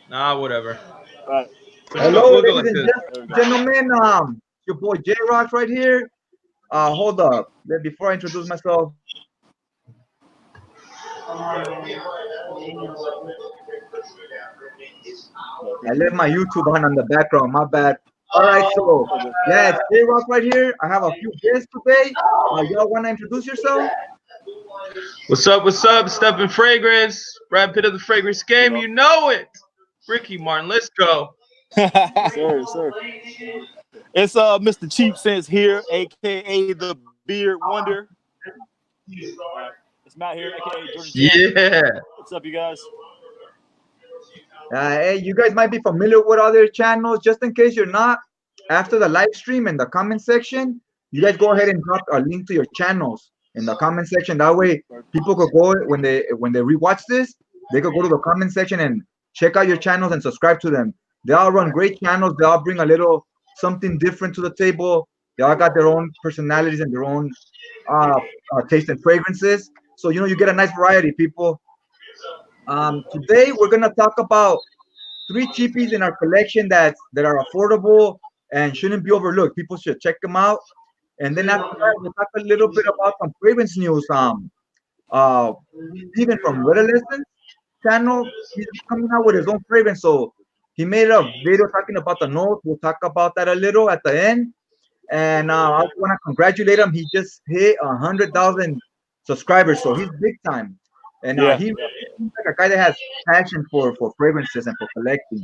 Nah, whatever. Right. Hello, We'll go like ladies this. and gentlemen. Your boy J Rocks right here. Hold up. Before I introduce myself, I left my YouTube on the background. My bad. All right, so yeah, it's J Rock right here. I have a few guests today. Y'all want to introduce yourself? What's up? What's up? Step in Fragrance. Brad Pitt of the Fragrance Game. You know it. Ricky Martin. Let's go. Sir. It's Mr. Cheap Sense here, aka the Beard Wonder. It's Matt here, aka Georgia Jam. Yeah. What's up, you guys? Hey, you guys might be familiar with other channels. Just in case you're not, after the live stream in the comment section, you guys go ahead and drop a link to your channels in the comment section. That way, people could go when they rewatch this, they could go to the comment section and check out your channels and subscribe to them. They all run great channels. They all bring a little something different to the table. They all got their own personalities and their own taste and fragrances. So you get a nice variety, people. Today we're gonna talk about 3 cheapies in our collection that are affordable and shouldn't be overlooked. People should check them out. And then after that, we'll talk a little bit about some fragrance news. Steven from Redolecence channel, he's coming out with his own fragrance. So he made a video talking about the notes. We'll talk about that a little at the end. And I want to congratulate him. He just hit 100,000 subscribers, so he's big time. And he's like a guy that has passion for fragrances and for collecting.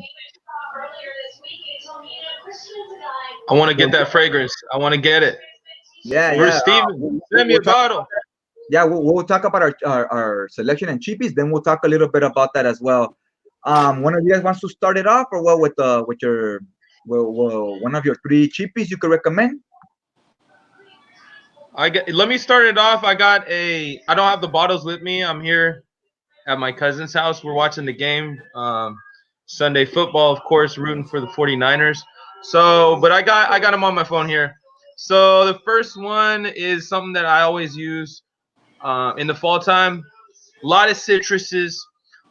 I want to get that fragrance. I want to get it. Yeah, Where's yeah. Steven? Send me a bottle. Yeah, we'll talk about our selection and cheapies. Then we'll talk a little bit about that as well. One of you guys wants to start it off, or what with your one of your 3 cheapies you could recommend? Let me start it off. I don't have the bottles with me. I'm here at my cousin's house. We're watching the game. Sunday football, of course, rooting for the 49ers. So, but I got them on my phone here. So the first one is something that I always use in the fall time. A lot of citruses,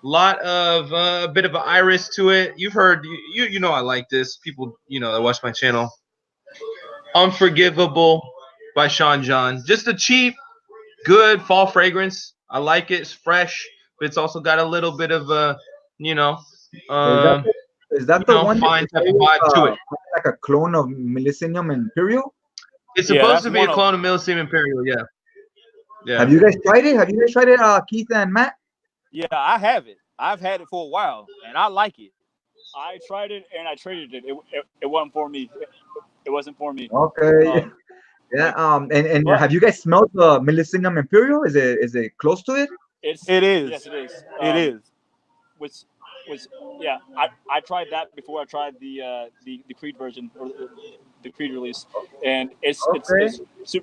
a lot of a bit of an iris to it. You've heard, you know I like this. People, that watch my channel. Unforgivable by Sean John. Just a cheap, good fall fragrance. I like it. It's fresh, but it's also got a little bit of a, is that the one fine type of vibe to it. Like a clone of Millennium Imperial? It's supposed to be a clone of Millennium Imperial, yeah. Yeah. Have you guys tried it? Keith and Matt? Yeah, I have it. I've had it for a while, and I like it. I tried it and I traded it. It wasn't for me. It wasn't for me. Okay. Yeah. And have you guys smelled the Millennium Imperial? Is it close to it? It is. Yes, it is. It is. I tried that before I tried the Creed version or the Creed release, and it's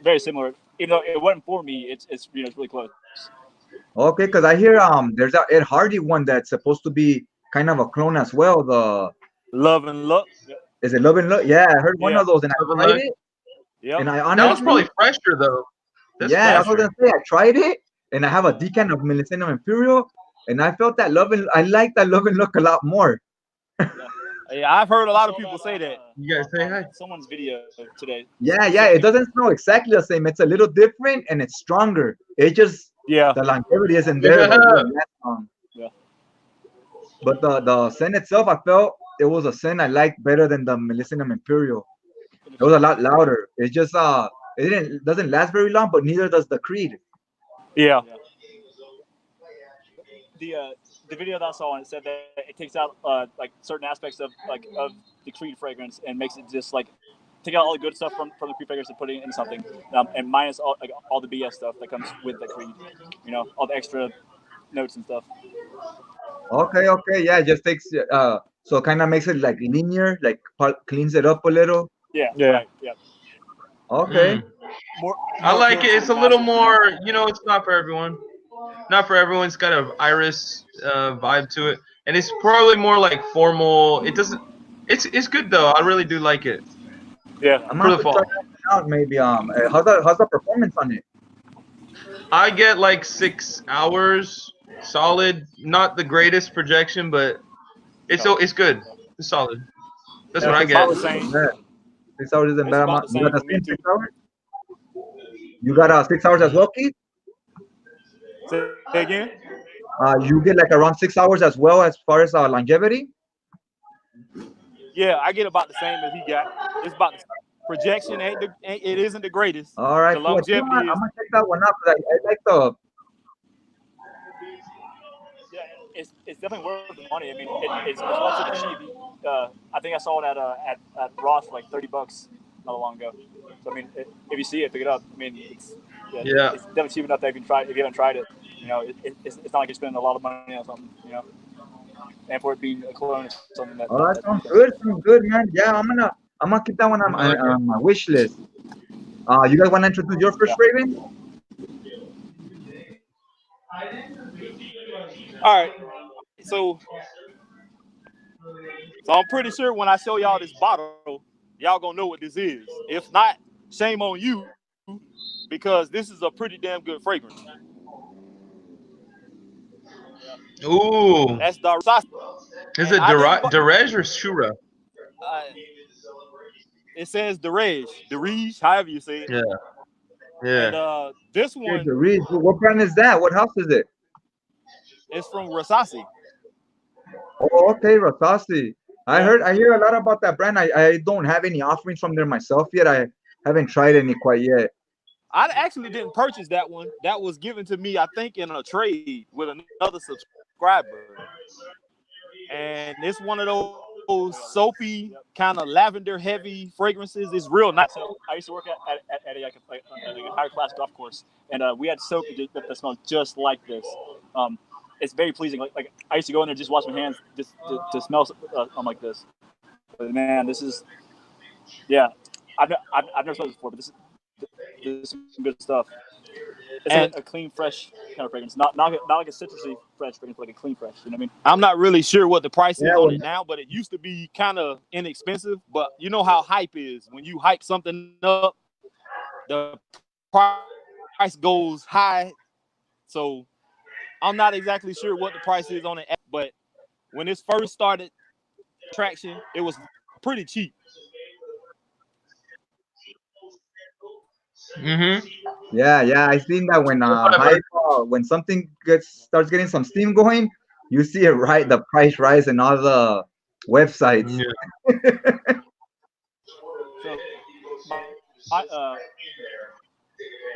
very similar. Even though it wasn't for me, it's really close. Okay, because I hear there's a Ed Hardy one that's supposed to be kind of a clone as well. The Love and Look. Is it Love and Look? Yeah, I heard one of those and I tried it. Yeah. And I honestly, that was probably fresher though. I was gonna say I tried it and I have a decant of Millennium Imperial and I felt that I like that Love and Look a lot more. Yeah, I've heard a lot of people say that. You guys say hi. Someone's video today. Yeah, it doesn't smell exactly the same. It's a little different and it's stronger. It just the longevity isn't there. Yeah. But the scent itself, I felt it was a scent I liked better than the Millennium Imperial. It was a lot louder. It just it doesn't last very long, but neither does the Creed. Yeah. The video that I saw, and it said that it takes out like certain aspects of the Creed fragrance and makes it just like take out all the good stuff from the Creed fragrance and put it in something, and minus all the BS stuff that comes with the Creed, all the extra notes and stuff. Okay, yeah, it just takes so it kind of makes it like linear, like cleans it up a little. Yeah. Right, yeah. Okay. I like it. It's a little more, it's not for everyone. Not for everyone. It's got an iris vibe to it, and it's probably more like formal. It doesn't. It's good though. I really do like it. Yeah, I'm gonna try that out maybe. How's the performance on it? I get like 6 hours solid. Not the greatest projection, but it's good. It's solid. That's Yeah, what I Six get. about the hours isn't same. bad. 6 hours isn't It's bad. about the You got same the for me same too. 6 hours? You got 6 hours as well, Keith? Say again. You get like around 6 hours as well as far as longevity? Yeah, I get about the same as he got. It's about the projection it isn't the greatest. All right, The cool. You know what? longevity I'm is. gonna check that one out because I like the. Yeah, it's definitely worth the money. I mean, it's relatively cheap. I think I saw it at Ross for like $30 not long ago. So I mean, if you see it, pick it up. I mean, Yeah. it's definitely cheap enough that if you haven't tried it, it's not like you're spending a lot of money on something, and for it being a clone or something All right, that's sounds decent. good. Sounds good, man. Yeah, I'm gonna keep that one on I like it. my wish list. You guys want to introduce your first Yeah. Raven? All right. So I'm pretty sure when I show y'all this bottle, y'all gonna know what this is. If not, shame on you, because this is a pretty damn good fragrance. Ooh. That's the Asti. Is And it I didn't. Derez or Shura? Uh, it says Derege, however you say it. Yeah. And Yeah. this Okay, one the Reed. What brand is that? What house is it? is from Rasasi. Oh, okay, Ratasi. Yeah. I hear a lot about that brand. I don't have any offerings from there myself yet. I haven't tried any quite yet. I actually didn't purchase that one. That was given to me, I think, in a trade with another subscriber. And it's one of those soapy, kind of lavender heavy fragrances. It's real nice. So I used to work at a higher class golf course, and we had soap that smelled just like this. It's very pleasing. Like I used to go in there just wash my hands just to smell something like this. But man, this is I've never smelled this before, but this is some good stuff. It's like a clean, fresh kind of fragrance. Not like a citrusy fresh fragrance, but like a clean, fresh. You know what I mean? I'm not really sure what the price Yeah, is on when, it now, but it used to be kind of inexpensive. But you know how hype is. When you hype something up, the price goes high. So I'm not exactly sure what the price is on it, but when this first started traction, it was pretty cheap. Mm-hmm. yeah. I seen that when hype when something starts getting some steam going, you see it right the price rise in all the websites. Yeah. So I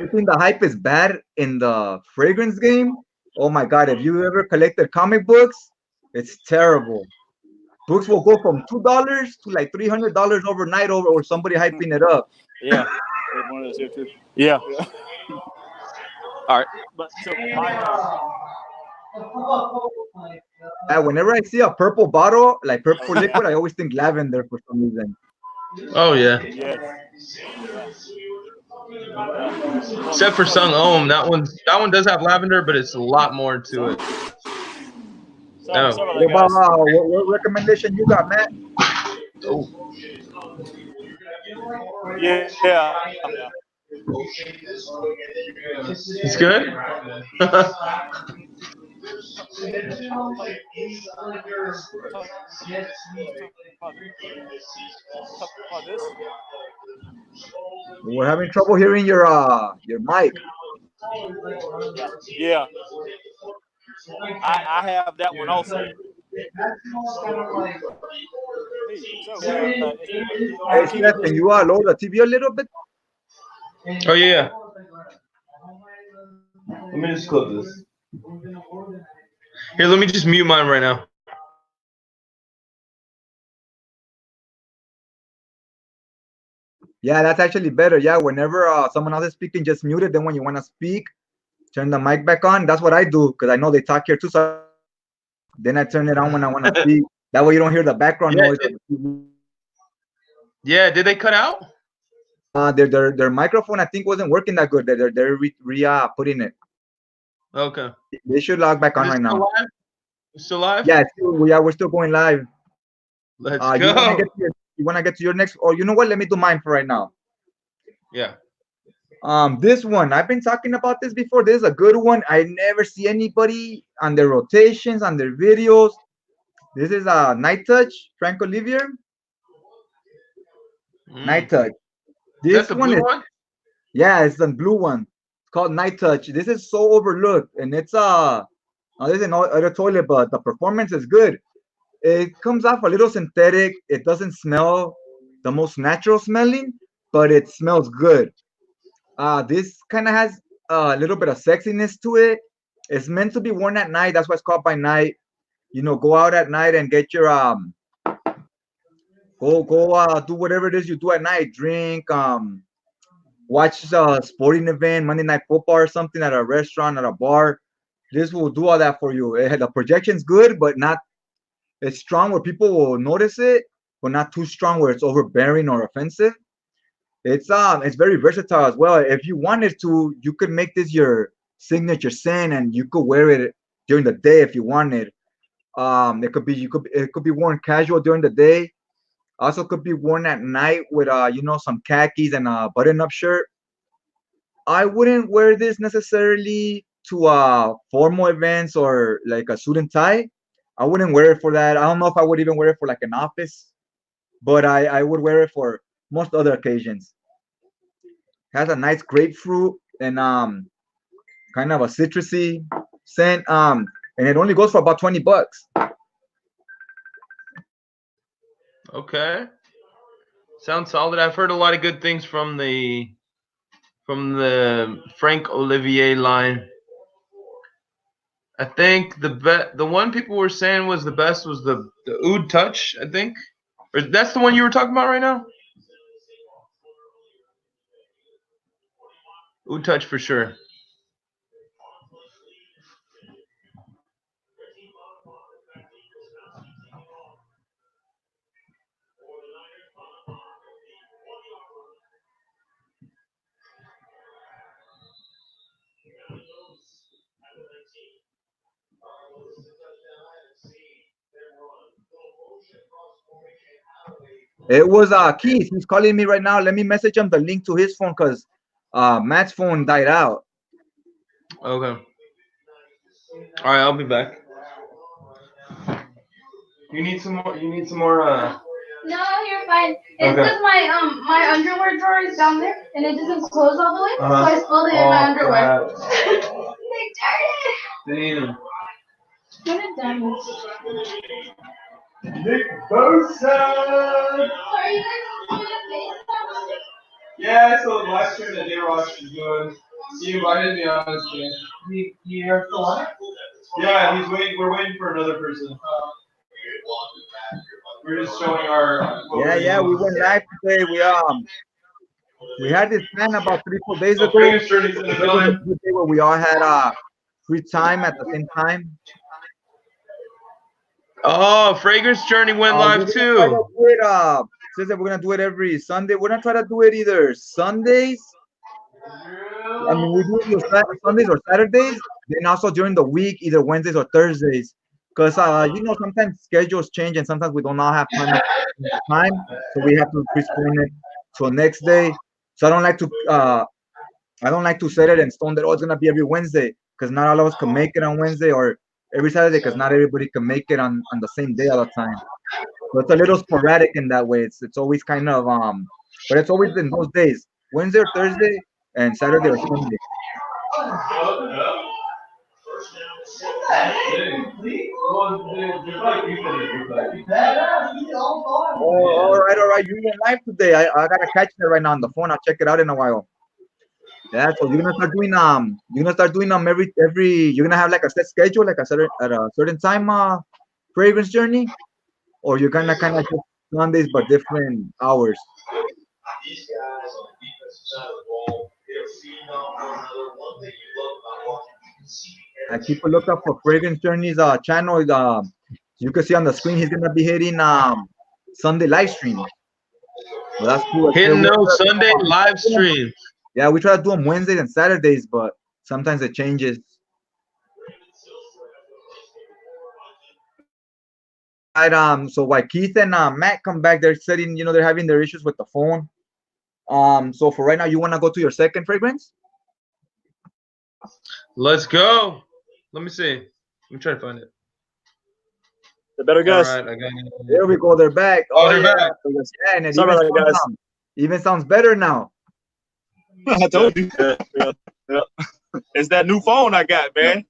I think the hype is bad in the fragrance game. Oh my god, if you ever collected comic books, it's terrible. Books will go from $2 to like $300 overnight over or somebody hyping it up. yeah, one of those here too. Yeah. All right, but so my Whenever I see a purple bottle, like purple liquid, I always think lavender for some reason. Oh yeah. yes, yeah. Well, Except for Sung Om, that one does have lavender, but it's a lot more to it. sorry No. about What that, about guys. what recommendation you got, Matt? Oh. Yeah. It's good. Talk about this. We're having trouble hearing your mic. Yeah, I have that one also. Hey, so is Hey the king Steph, of can you lower the TV a little bit? Oh yeah. Let me just clip this. Here, let me just mute mine right now. Yeah, that's actually better. Yeah, whenever someone else is speaking, just mute it. Then when you want to speak, turn the mic back on. That's what I do because I know they talk here too. So then I turn it on when I want to speak. That way you don't hear the background Yeah. noise. Yeah. Did they cut out? Their microphone I think wasn't working that good. They're putting it. Okay. They should log back on Is it right still now. live? Still live? Yeah, we're still going live. Let's You go. want to get to your next? Or you know what? Let me do mine for right now. Yeah. This one, I've been talking about this before. This is a good one. I never see anybody on their rotations, on their videos. This is a Night Touch, Frank Olivier. Night Mm. Touch. Is that This the one blue is, one? yeah, it's the blue one. It's called Night Touch. This is so overlooked, and it's this is an other toilet, but the performance is good. It comes off a little synthetic. It doesn't smell the most natural smelling, but it smells good. This kind of has a little bit of sexiness to it. It's meant to be worn at night. That's why it's called by night. Go out at night and get your go do whatever it is you do at night. Drink, watch a sporting event, Monday Night Football or something at a restaurant, at a bar. This will do all that for you. The projection's good, but not it's strong where people will notice it, but not too strong where it's overbearing or offensive. It's very versatile as well. If you wanted to, you could make this your signature scent, and you could wear it during the day if you wanted. It could be worn casual during the day. Also, could be worn at night with some khakis and a button-up shirt. I wouldn't wear this necessarily to formal events or like a suit and tie. I wouldn't wear it for that. I don't know if I would even wear it for like an office, but I would wear it for most other occasions. Has a nice grapefruit and kind of a citrusy scent. And it only goes for about $20. Okay. Sounds solid. I've heard a lot of good things from the Frank Olivier line. I think the one people were saying was the best was the Oud Touch, I think. Or that's the one you were talking about right now? Oud Touch for sure. It was Keith. He's calling me right now. Let me message him the link to his phone because Matt's phone died out. Okay. All right, I'll be back. You need some more. You need some more. No, you're fine. It's because my underwear drawer is down there and it doesn't close all the way, so I spilled it in my underwear. They need them. When it done. Nick Bosa. So are you guys doing a FaceTime? Yeah, so the live stream that J-Rock is doing. He invited me on his thing. He still on it? Yeah, he's waiting. We're waiting for another person. We're just showing our. Yeah. We went live today. We had this plan about 3-4 days Oh, ago. Fragrance Journey's in the It was a building. good day where we all had free time at the same time. Oh, Fragrance Journey went We're live gonna too. try to do it. Says that we're gonna do it every Sunday. We're gonna try to do it either Sundays. I mean, we do it either Sundays or Saturdays. Then also during the week, either Wednesdays or Thursdays. Because sometimes schedules change and sometimes we do not have time, so we have to postpone it till next day. So I don't like to set it in stone that it's gonna be every Wednesday because not all of us can make it on Wednesday or every Saturday because not everybody can make it on the same day all the time. So it's a little sporadic in that way. It's always kind of but it's always in those days, Wednesday or Thursday and Saturday or Sunday. Oh, all right. You went live today. I gotta catch it right now on the phone. I'll check it out in a while. Yeah, so you're gonna start doing every you're gonna have like a set schedule, like at a certain time fragrance journey, or you're gonna kind of just Sundays but different hours. And keep a lookout for fragrance journeys channel. You can see on the screen he's gonna be hitting Sunday live streams. So that's cool. Hitting those Sunday live streams. Yeah, we try to do them Wednesdays and Saturdays, but sometimes it changes. Right, so while Keith and Matt come back, they're having their issues with the phone. So for right now, you want to go to your second fragrance? Let's go. Let me see. Let me try to find it. The better All guess. right, I got it. There we go. They're back. Oh, they're yeah. back. Yeah, and it Sorry even, about that, guys. even sounds better now. I told you. Yeah. It's that new phone I got, man.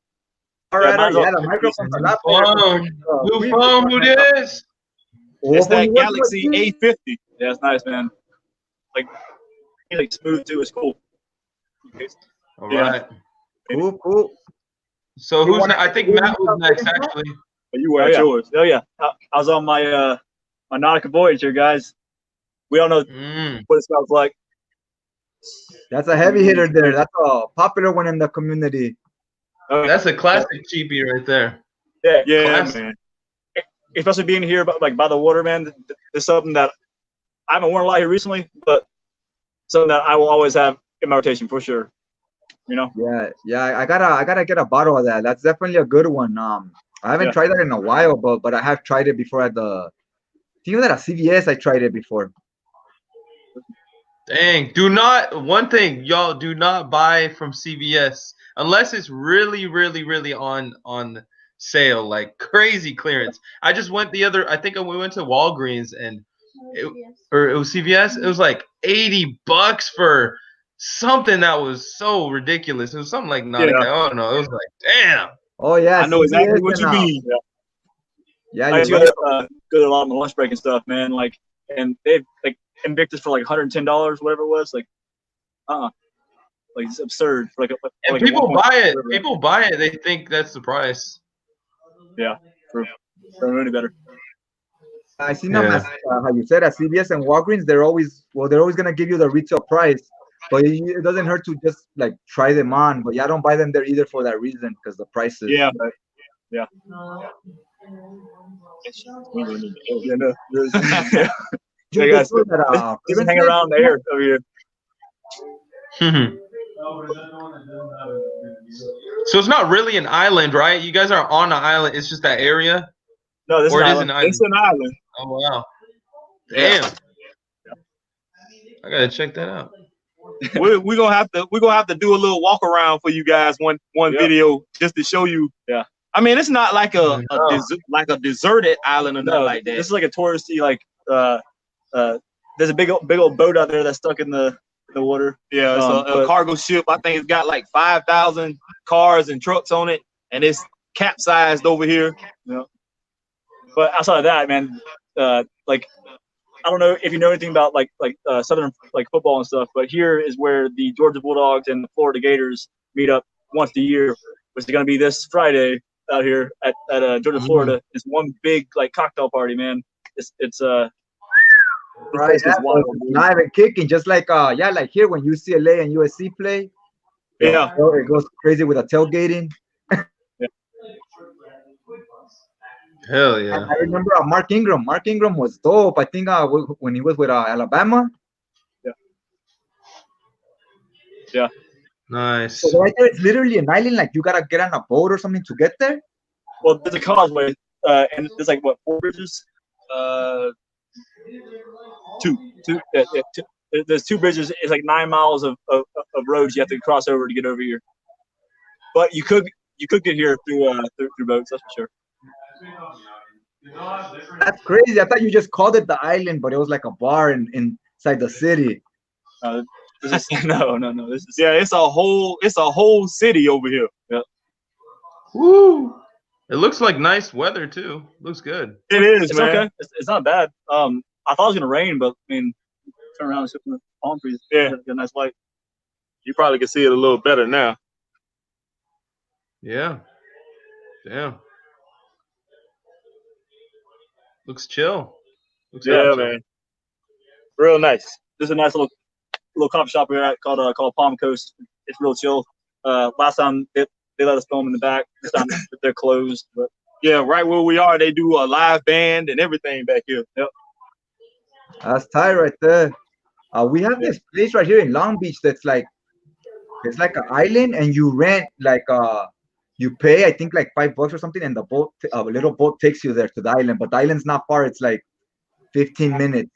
All right, mine's yeah, all- the microphone's a lot Phone. New phone. Who this? It's that Galaxy A50. Yeah, it's nice, man. Like, it's like smooth too. It's cool. All Yeah. right. Cool. So You who's wanna- I think Matt was next, actually. But you were at yours. Oh yeah. I was on my my Nautica voyage here, guys. We all know what it smells like. That's a heavy hitter there. That's a popular one in the community. That's a classic cheapie right there. Yeah, Yeah, Classic. man. especially being here, but like by the water, man. It's something that I haven't worn a lot here recently, but something that I will always have in my rotation for sure. You know. Yeah. I gotta get a bottle of that. That's definitely a good one. I haven't tried that in a while, but I have tried it before at the. I think that at CVS I tried it before. Dang. One thing, y'all, do not buy from CVS unless it's really, really, really on sale, like crazy clearance. I just went I think we went to Walgreens and it was CVS. It was like $80 for something that was so ridiculous. It was something like Nautica. I don't know. It was like, damn. Oh yeah, I know exactly CVS what you and, mean. Yeah, I used you're to right. go to a lot of my lunch break and stuff, man. Like, and they've like Invictus for like $110, whatever it was. Like, like it's absurd. For And people buy it. People buy it. They think that's the price. Yeah, true. Really better. I seen them as how you said at CVS and Walgreens. They're always gonna give you the retail price, but it doesn't hurt to just like try them on. But yeah, I don't buy them there either for that reason because the prices. Yeah. Yeah. Yeah, no. Yeah, guys, just hang around the air over here. So it's not really an island, right? You guys are on an island. It's just that area. No, this is Or an it is island. an island. It's an island. Oh wow! Damn. I gotta check that out. We're gonna have to do a little walk around for you guys one video just to show you. Yeah. I mean, it's not like a deserted island or nothing like that. This is like a touristy there's a big old boat out there that's stuck in the water. Yeah, it's a cargo ship. I think it's got like 5,000 cars and trucks on it, and it's capsized over here. Yeah. But outside of that, man, like I don't know if you know anything about Southern like football and stuff, but here is where the Georgia Bulldogs and the Florida Gators meet up once a year, which is going to be this Friday out here at Georgia, Florida. It's one big like cocktail party, man. It's Right, live and kicking, just like like here when UCLA and USC play. Yeah, it goes crazy with the tailgating. Hell yeah! I remember Mark Ingram. Mark Ingram was dope. I think when he was with Alabama. Yeah. Nice. So right there, it's literally an island. Like you gotta get on a boat or something to get there. Well, there's a causeway, and there's like what 4 bridges. Two. There's 2 bridges. It's like 9 miles of roads you have to cross over to get over here. But you could get here through boats. That's for sure. That's crazy. I thought you just called it the island, but it was like a bar inside the city. No. This is it's a whole city over here. Yeah. Woo! It looks like nice weather too. Looks good. It is, It's man. okay. It's not bad. I thought it was gonna rain, but I mean, turn around and sit in the palm trees. Yeah. Get a nice light. You probably can see it a little better now. Yeah. Damn. Looks chill. Looks Yeah, chill. man. Real nice. There's a nice little coffee shop here called Palm Coast. It's real chill. Last time they let us film in the back. This time they're closed. But Yeah, right where we are, they do a live band and everything back here. Yep. That's tight right there. We have this place right here in Long Beach that's like it's like an island, and you rent like you pay I think like $5 or something, and the boat a little boat takes you there to the island. But the island's not far. It's like 15 minutes.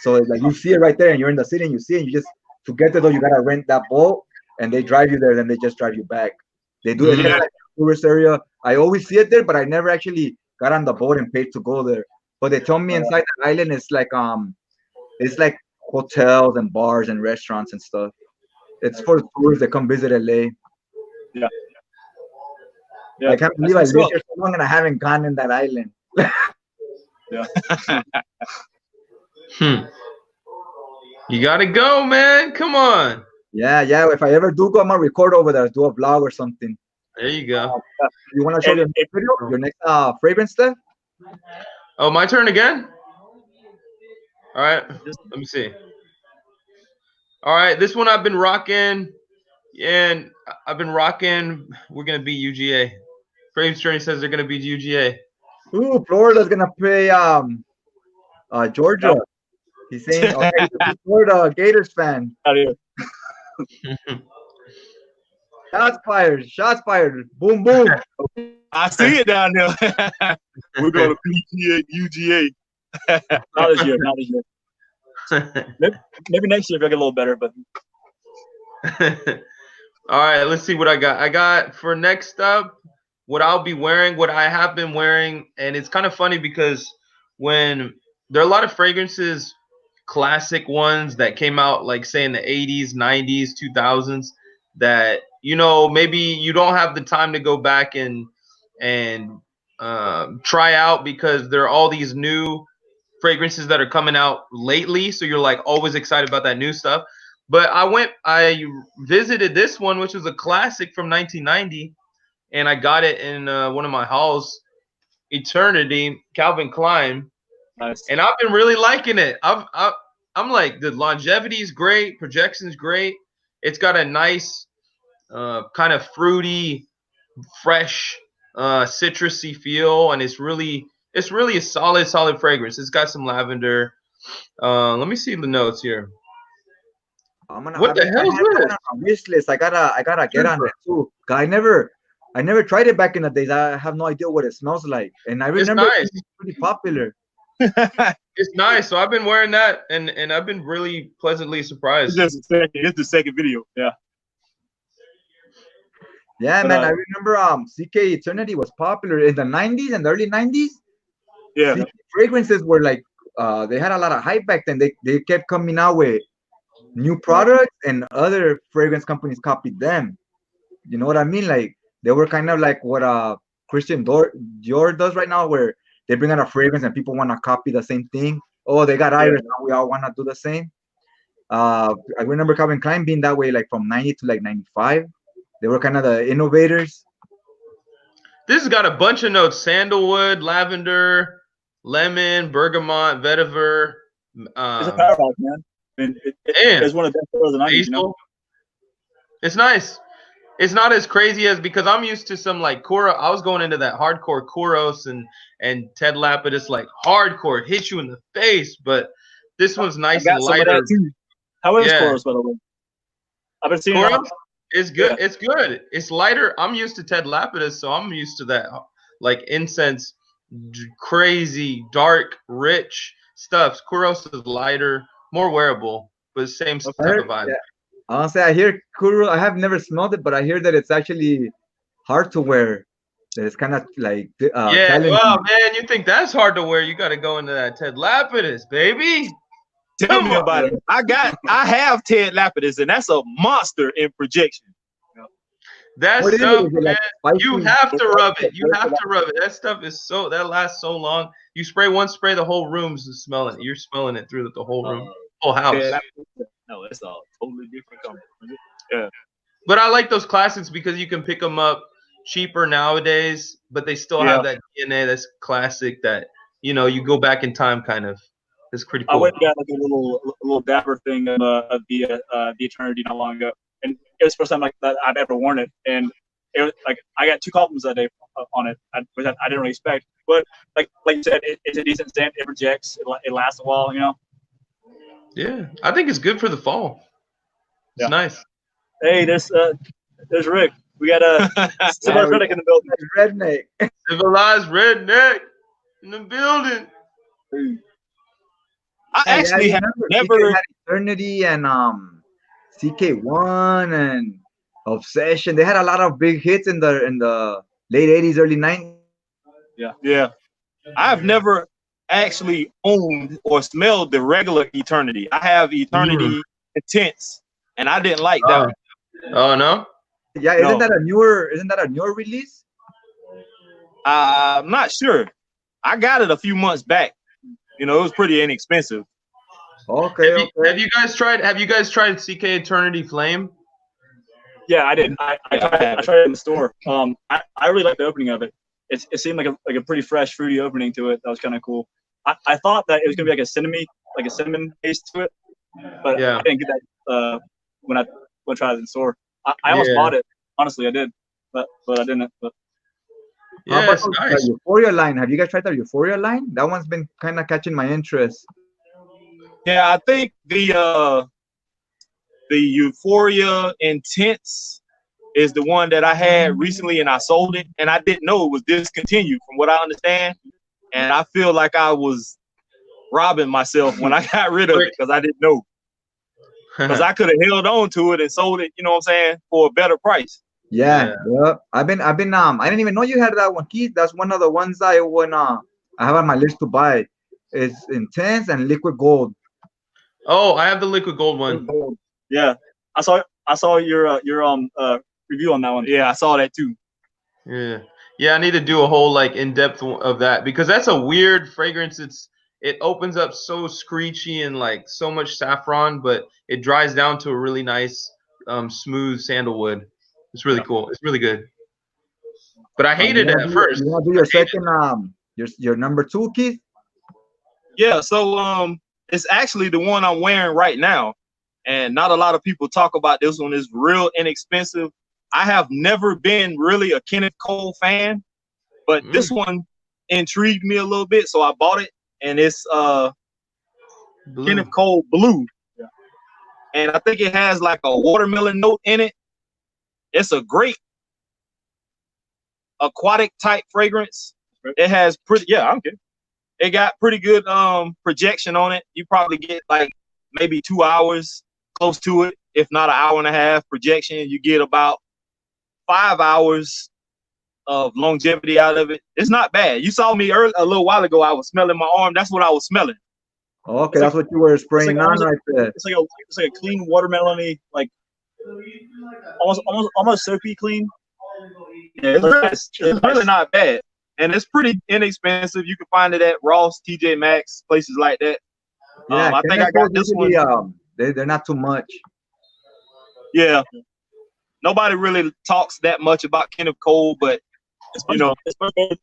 So like you see it right there, and you're in the city, and you see it. And you just to get there though, you gotta rent that boat, and they drive you there. Then they just drive you back. They do it in like a tourist area. I always see it there, but I never actually got on the boat and paid to go there. But they told me inside the island it's like hotels and bars and restaurants and stuff. It's for tourists that come visit LA. Yeah. I can't believe I lived here so long and I haven't gone in that island. You gotta go, man. Come on. Yeah. If I ever do go, I'm gonna record over there, do a vlog or something. There you go. You wanna show your next video? Your next fragrance stuff? Oh, my turn again? All right. Let me see. All right. This one I've been rocking. And I've been rocking. We're gonna beat UGA. Frames Journey says they're gonna beat UGA. Ooh, Florida's gonna play Georgia. He's saying, okay, he's a Florida Gators fan. Out here. Shots fired. Boom, boom. I see it down there. We're going to PGA, UGA. Not this year. Maybe next year if I get a little better, but. All right, let's see what I got. I got for next up what I'll be wearing, what I have been wearing, and it's kind of funny because when there are a lot of fragrances, classic ones that came out like say in the 80s, 90s, 2000s that maybe you don't have the time to go back and try out because there are all these new fragrances that are coming out lately, so you're like always excited about that new stuff. But I visited this one, which was a classic from 1990, and I got it in one of my halls, Eternity, Calvin Klein. Nice. And I've been really liking it. I'm like, the longevity is great, projection's great. It's got a nice kind of fruity, fresh, citrusy feel, and it's really a solid fragrance. It's got some lavender. Let me see the notes here. What the hell is this? Wish list. I gotta get on it too. I never tried it back in the days. I have no idea what it smells like, and I remember it's pretty popular. It's nice. So I've been wearing that, and I've been really pleasantly surprised. It's the second video. Yeah. Yeah, man. I remember CK Eternity was popular in the 90s and the early 90s. Yeah. CK fragrances were like they had a lot of hype back then. They kept coming out with new products, and other fragrance companies copied them. You know what I mean? Like they were kind of like what Christian Dior does right now, where they bring out a fragrance and people want to copy the same thing. Oh, they got Iris, now we all want to do the same. I remember Calvin Klein being that way, like from 90 to like 95. They were kind of the innovators. This has got a bunch of notes: sandalwood, lavender, lemon, bergamot, vetiver. It's a powerhouse, man. I mean, it's one of the best photos of the 90s, It's nice. It's not as crazy as, because I'm used to some like Kouros. I was going into that hardcore Kouros and Ted Lapidus, like hardcore, hit you in the face. But this one's nice and lighter. How is Kouros, by the way? I've been seeing Kouros. It's good. Yeah. It's good. It's lighter. I'm used to Ted Lapidus, so I'm used to that like incense, crazy, dark, rich stuff. Kouros is lighter, more wearable, but same type of vibe. Yeah. Honestly, I hear Kouros. I have never smelled it, but I hear that it's actually hard to wear. That it's kind of like challenging. Well, man, you think that's hard to wear? You got to go into that Ted Lapidus, baby. Tell me about it. I have Ted Lapidus, and that's a monster in projection. That stuff, man, you have to rub it. You have to rub it. That stuff is that lasts so long. You spray one spray, the whole room's smelling it. You're smelling it through the whole room, whole house. No, it's a totally different company. Yeah. But I like those classics because you can pick them up cheaper nowadays, but they still have that DNA that's classic that, you go back in time kind of. It's pretty cool. I went and got like a little dapper thing of the Eternity not long ago. And it was the first time that I've ever worn it. And it was like, I got 2 compliments that day on it, which I didn't really expect. But like you said, it's a decent scent. It projects. It lasts a while, Yeah, I think it's good for the fall. It's nice. Hey, there's Rick. We got a civilized redneck in the building. Redneck. Civilized redneck in the building. I Yeah, actually have remember never. CK had Eternity and CK1 and Obsession. They had a lot of big hits in the late 80s, early 90s. Yeah, I've never actually owned or smelled the regular Eternity. I have Eternity Intense, and I didn't like that Oh, one. oh no. Yeah, No. isn't that a newer release? I'm not sure. I got it a few months back. You know, it was pretty inexpensive. Okay, okay. Have you guys tried CK Eternity Flame? Yeah, I did. I tried it in the store. I really liked the opening of it. It seemed like a pretty fresh, fruity opening to it. That was kind of cool. I thought that it was gonna be like a cinnamon taste to it, but Yeah. I didn't get that when I tried it in the store. I almost bought it. Honestly, I did, but I didn't. But How Yeah, about it's the nice. Euphoria line? Have you guys tried the Euphoria line? That one's been kind of catching my interest. Yeah, I think the Euphoria Intense is the one that I had recently, and I sold it, and I didn't know it was discontinued, from what I understand. And I feel like I was robbing myself when I got rid of it because I didn't know. Because I could have held on to it and sold it, you know what I'm saying, for a better price. Yeah. I've been I didn't even know you had that one, Keith. That's one of the ones I have on my list to buy. It's Intense and Liquid Gold. Oh, I have the liquid gold one. yeah, I saw your review on that one. Yeah, I saw that too. Yeah, I need to do a whole like in-depth of that because that's a weird fragrance. It opens up so screechy and like so much saffron, but it dries down to a really nice, smooth sandalwood. It's really cool. It's really good. But I hated it at first. You want to do your second your number 2, Keith? Yeah, so it's actually the one I'm wearing right now, and not a lot of people talk about this one. It's real inexpensive. I have never been really a Kenneth Cole fan, but this one intrigued me a little bit, so I bought it, and it's Kenneth Cole Blue. Yeah. And I think it has like a watermelon note in it. It's a great aquatic type fragrance. It has it got pretty good projection on it. You probably get like maybe 2 hours close to it, if not an hour and a half projection. You get about 5 hours of longevity out of it. It's not bad. You saw me a little while ago. I was smelling my arm. That's what I was smelling. Okay, that's what you were spraying on right there. It's like a clean watermelony, like almost soapy clean. Yeah, it's really not bad, and it's pretty inexpensive. You can find it at Ross, TJ Maxx, places like that. Yeah, I think I got this one. They're not too much. Yeah, nobody really talks that much about Kenneth Cole, but it's much better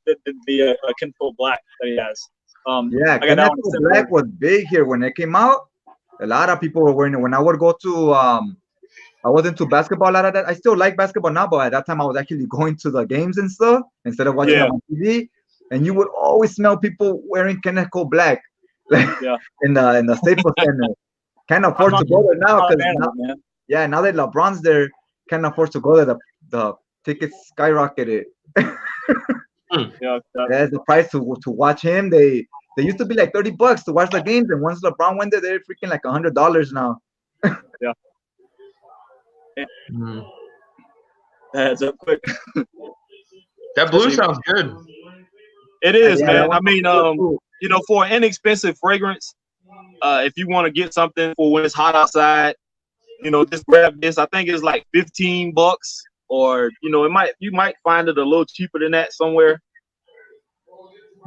than the Kenneth Cole Black that he has. Yeah, Kenneth Cole Black was big here when it came out. A lot of people were wearing it. When I would go to I was into basketball a lot of that. I still like basketball now, but at that time I was actually going to the games and stuff instead of watching them on TV. And you would always smell people wearing Kenneth Cole Black, in the Staples Center. Can't afford to go there now because now that LeBron's there, can't afford to go there. The tickets skyrocketed. That's the price to watch him. They used to be like $30 to watch the games, and once LeBron went there, they're freaking like $100 now. That's up quick. That blue sounds good. It is, man. I mean, you know, for an inexpensive fragrance, if you want to get something for when it's hot outside, you know, just grab this. I think it's like $15, or you know, you might find it a little cheaper than that somewhere.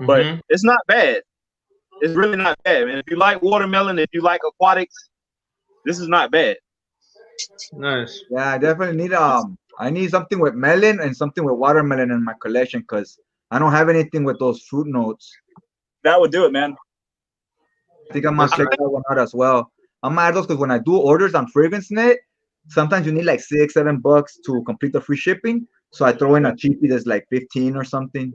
But it's not bad. It's really not bad, man. If you like watermelon, if you like aquatics, this is not bad. Nice. Yeah, I definitely need I need something with melon and something with watermelon in my collection because I don't have anything with those fruit notes. That would do it, man. I think I must check that one out as well. I'm gonna add those because when I do orders on FragranceNet, sometimes you need like $6-7 to complete the free shipping. So I throw in a cheapie that's like 15 or something.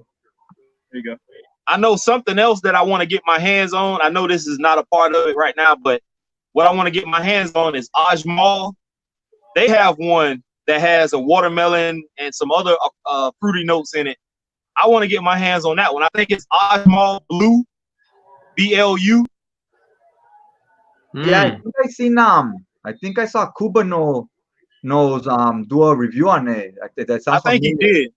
There you go. I know something else that I want to get my hands on. I know this is not a part of it right now, but what I want to get my hands on is Ajmal. They have one that has a watermelon and some other fruity notes in it. I want to get my hands on that one. I think it's Ajmal Blue, BLU. Yeah, I think I saw Cubano knows do a review on it. That I sounds think he familiar. did.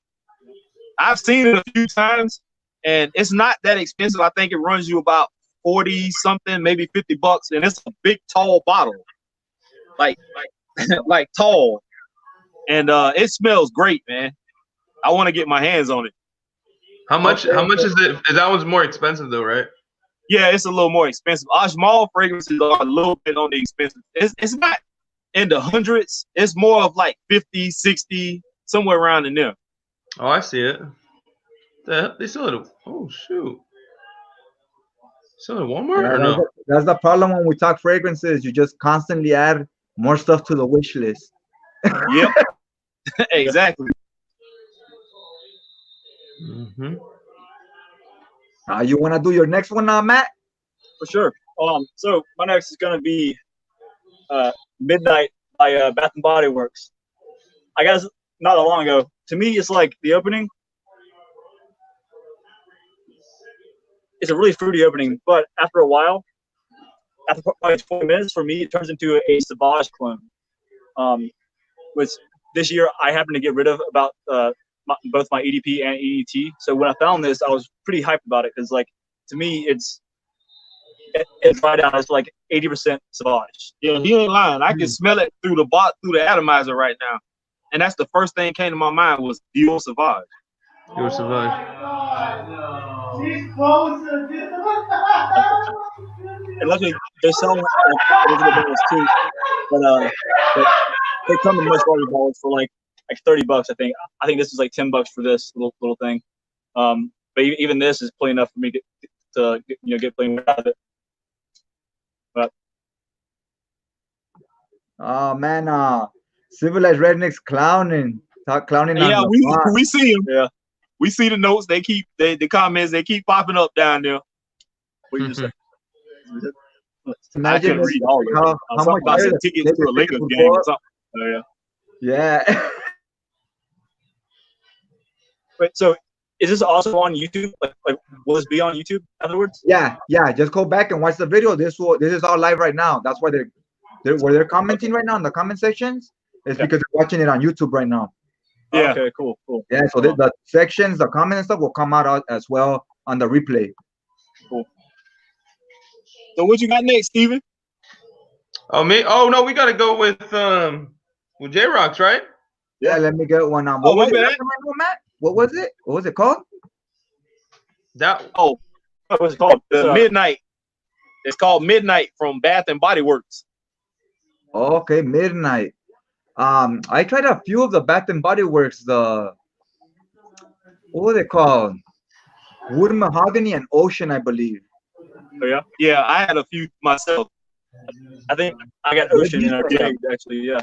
I've seen it a few times, and it's not that expensive. I think it runs you about 40 something, maybe $50, and it's a big tall bottle, like like tall, and it smells great, man. I want to get my hands on it. How much? Okay, How much so- is it? That one's more expensive though, right? Yeah, it's a little more expensive. Our small fragrances are a little bit on the expensive. It's not in the hundreds. It's more of like 50, 60, somewhere around in there. Oh, I see it. They sell it. Oh shoot. Sell it at Walmart Yeah, or no? that's the problem when we talk fragrances. You just constantly add more stuff to the wish list. Yep, exactly. Mm-hmm. You want to do your next one, Matt? For sure. So my next is gonna be Midnight by Bath and Body Works. I guess not that long ago. To me, it's like the opening. It's a really fruity opening, but after a while, after probably 20 minutes, for me, it turns into a Sauvage clone. Which this year I happened to get rid of about both my EDP and EDT. So when I found this, I was pretty hyped about it because, like, to me, it's dry down. It's like 80% Sauvage. Yeah, he ain't lying. I can smell it through the atomizer right now, and that's the first thing came to my mind was Dior Sauvage. Your Savage. And luckily, they sell individual bottles too, but they come in much larger bottles for like $30. I think. I think this is like $10 for this little thing. But even this is plenty enough for me to get plenty out of it. But Oh man, civilized rednecks clowning on Yeah, the we see them. yeah, We see the notes. They keep the comments. They keep popping up down there. what you just said. I Imagine couldn't read all of it. how Something much about better some the tickets to a Lakers would game go or up. something. Yeah. Yeah. Wait, so is this also on YouTube? Like will this be on YouTube afterwards? Yeah, just go back and watch the video. This is all live right now. That's why they're commenting right now in the comment sections. It's because they're watching it on YouTube right now. Yeah. Okay, cool. Yeah, so the sections, the comments and stuff will come out as well on the replay. Cool. So what you got next, Steven? Oh me? Oh no, we gotta go with J Rocks, right? Yeah, let me get one. Oh, What was my it, bad. Matt? What was it? What was it called? That Oh, What's it called? the Midnight. It's called Midnight from Bath and Body Works. Okay, Midnight. I tried a few of the Bath and Body Works. What was it called? Wood Mahogany and Ocean, I believe. Oh, yeah. Yeah, I had a few myself. I think I got Ocean in our tag actually. Yeah.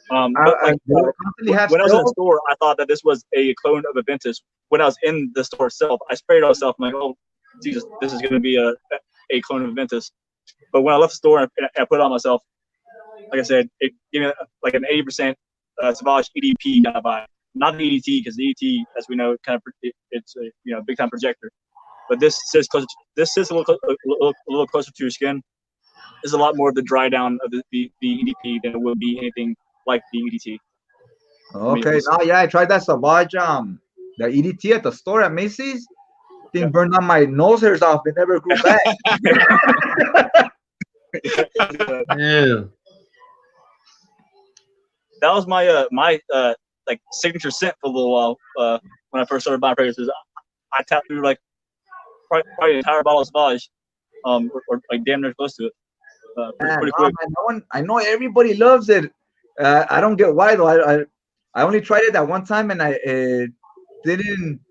But like Constantly have when I was in the sales. store, I thought that this was a clone of Aventus. When I was in the store itself, I sprayed it on myself. I'm like, oh, Jesus, this is going to be a clone of Aventus. But when I left the store and I put it on myself, like I said, it gave me like an 80% Sauvage EDP kind of vibe. Not the EDT, because the EDT, as we know, it's a big time projector. But this sits closer. This sits a little closer to your skin. There's a lot more of the dry down of the EDP than it would be anything like the EDT. Okay, I tried that Savage, the EDT at the store at Macy's. Thing burned on my nose hairs off. It never grew back. yeah. That was my like signature scent for a little while. When I first started buying fragrances, I tapped through like probably an entire bottle of Sauvage, or like damn near close to it. Pretty quick. I know everybody loves it. I don't get why though. I only tried it that one time and I didn't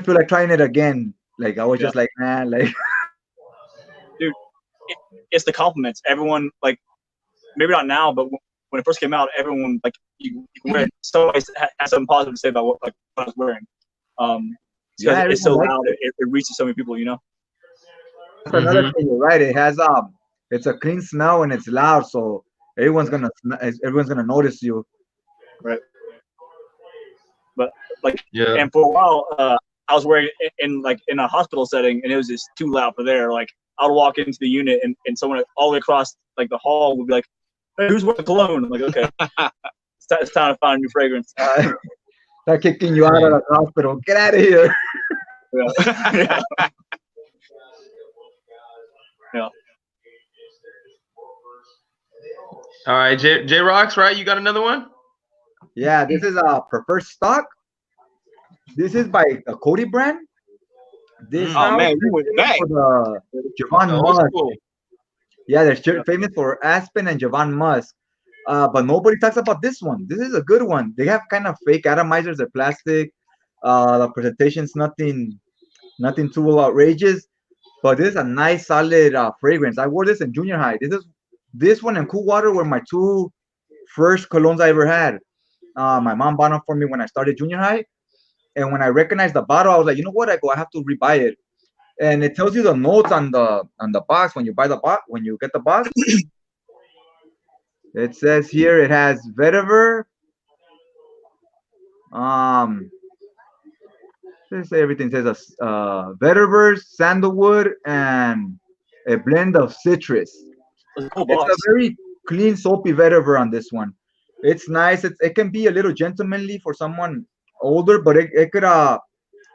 feel like trying it again. Like I was just like, nah, like. Dude, it's the compliments. Everyone, like, maybe not now, but when it first came out, everyone, like, you can wear it. Somebody has something positive to say about what I was wearing. Because it's so loud, it reaches so many people, you know. That's another thing. You're right. It has it's a clean smell and it's loud, so everyone's gonna notice you. Right. But like, Yeah. and for a while, I was wearing it in a hospital setting, and it was just too loud for there. Like, I'll walk into the unit and someone all the way across like the hall would be like, "Hey, who's wearing cologne?" I'm like, okay, it's time to find a new fragrance. They're kicking you out of the hospital. Get out of here. Yeah. Yeah. All right, J Rocks, right? You got another one? Yeah, this is a preferred stock. This is by the Cody brand. This Oh man, you went back. for the Javon Old Musk. school. Yeah, they're famous for Aspen and Javon Musk. But nobody talks about this one. This is a good one. They have kind of fake atomizers. They're plastic. The presentation's nothing too outrageous. But this is a nice, solid fragrance. I wore this in junior high. This one and Cool Water were my two first colognes I ever had. My mom bought them for me when I started junior high. And when I recognized the bottle, I was like, you know what? I have to rebuy it. And it tells you the notes on the box when you buy the box. When you get the box, it says here it has vetiver. Everything says vetiver, sandalwood, and a blend of citrus. It's a very clean, soapy vetiver on this one. It's nice. It can be a little gentlemanly for someone older, but it could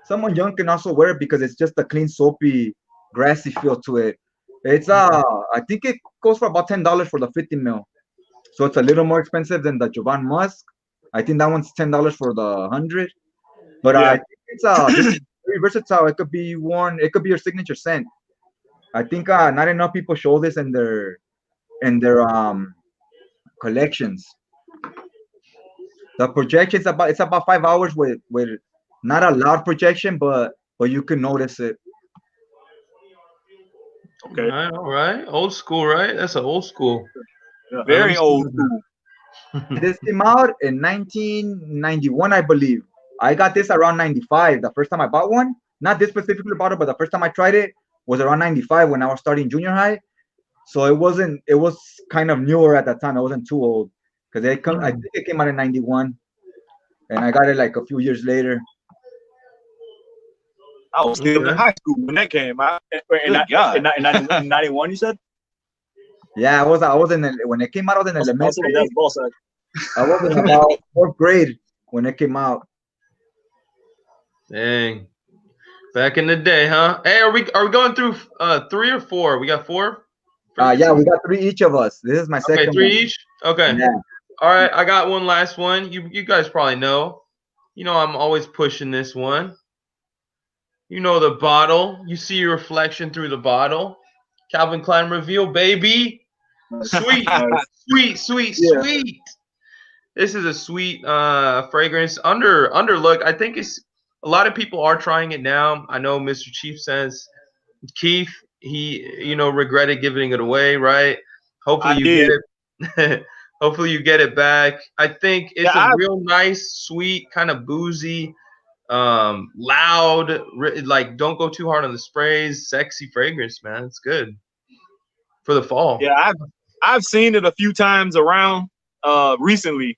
someone young can also wear it because it's just a clean, soapy, grassy feel to it. It's I think it goes for about $10 for the 50 ml. So it's a little more expensive than the Javon Musk. I think that one's $10 for the 100. But I think it's very versatile. It could be worn. It could be your signature scent. I think not enough people show this in their collections. The projection it's about 5 hours with not a loud projection, but you can notice it. Okay. All right. Old school, right? That's an old school. Yeah. Very old school. This came out in 1991, I believe. I got this around 95. The first time I bought one, not this specifically bottle, but the first time I tried it was around 95 when I was starting junior high. So it was kind of newer at that time. It wasn't too old because I think it came out in 91, and I got it like a few years later. I was still in high school when that came out. In 91, you said? Yeah, I was when it came out. I was in elementary. I was in about 4th grade when it came out. Dang. Back in the day, huh? Hey, are we going through 3 or 4? We got 4? Yeah, we got 3 each of us. This is my second. Okay, 3 one. each? Okay. Yeah. All right, I got one last one. You guys probably know. You know I'm always pushing this one. You know the bottle. You see your reflection through the bottle. Calvin Klein Reveal, baby. Sweet, sweet. This is a sweet fragrance. Underlook. I think it's a lot of people are trying it now. I know Mr. Chief says Keith, he regretted giving it away, right? Hopefully get it. Hopefully you get it back. I think it's a real nice, sweet, kind of boozy, loud, like don't go too hard on the sprays, sexy fragrance, man. It's good for the fall. Yeah, I've seen it a few times around recently,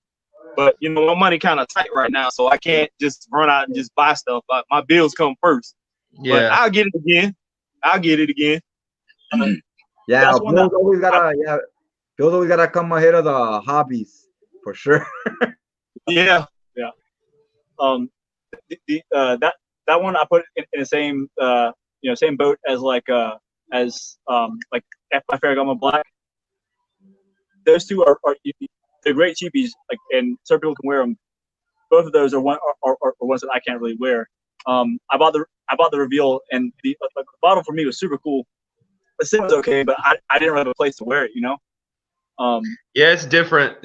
but my money kind of tight right now, so I can't just run out and just buy stuff. My bills come first. Yeah, but I'll get it again. Yeah, Bill's always gotta come ahead of the hobbies for sure. Yeah. That one I put in the same same boat as like F by Ferragamo Black. Those two are they're great cheapies, like, and certain people can wear them. Both of those are ones that I can't really wear. I bought the Reveal, and the bottle for me was super cool. The scent was okay, but I didn't really have a place to wear it, Yeah, it's different.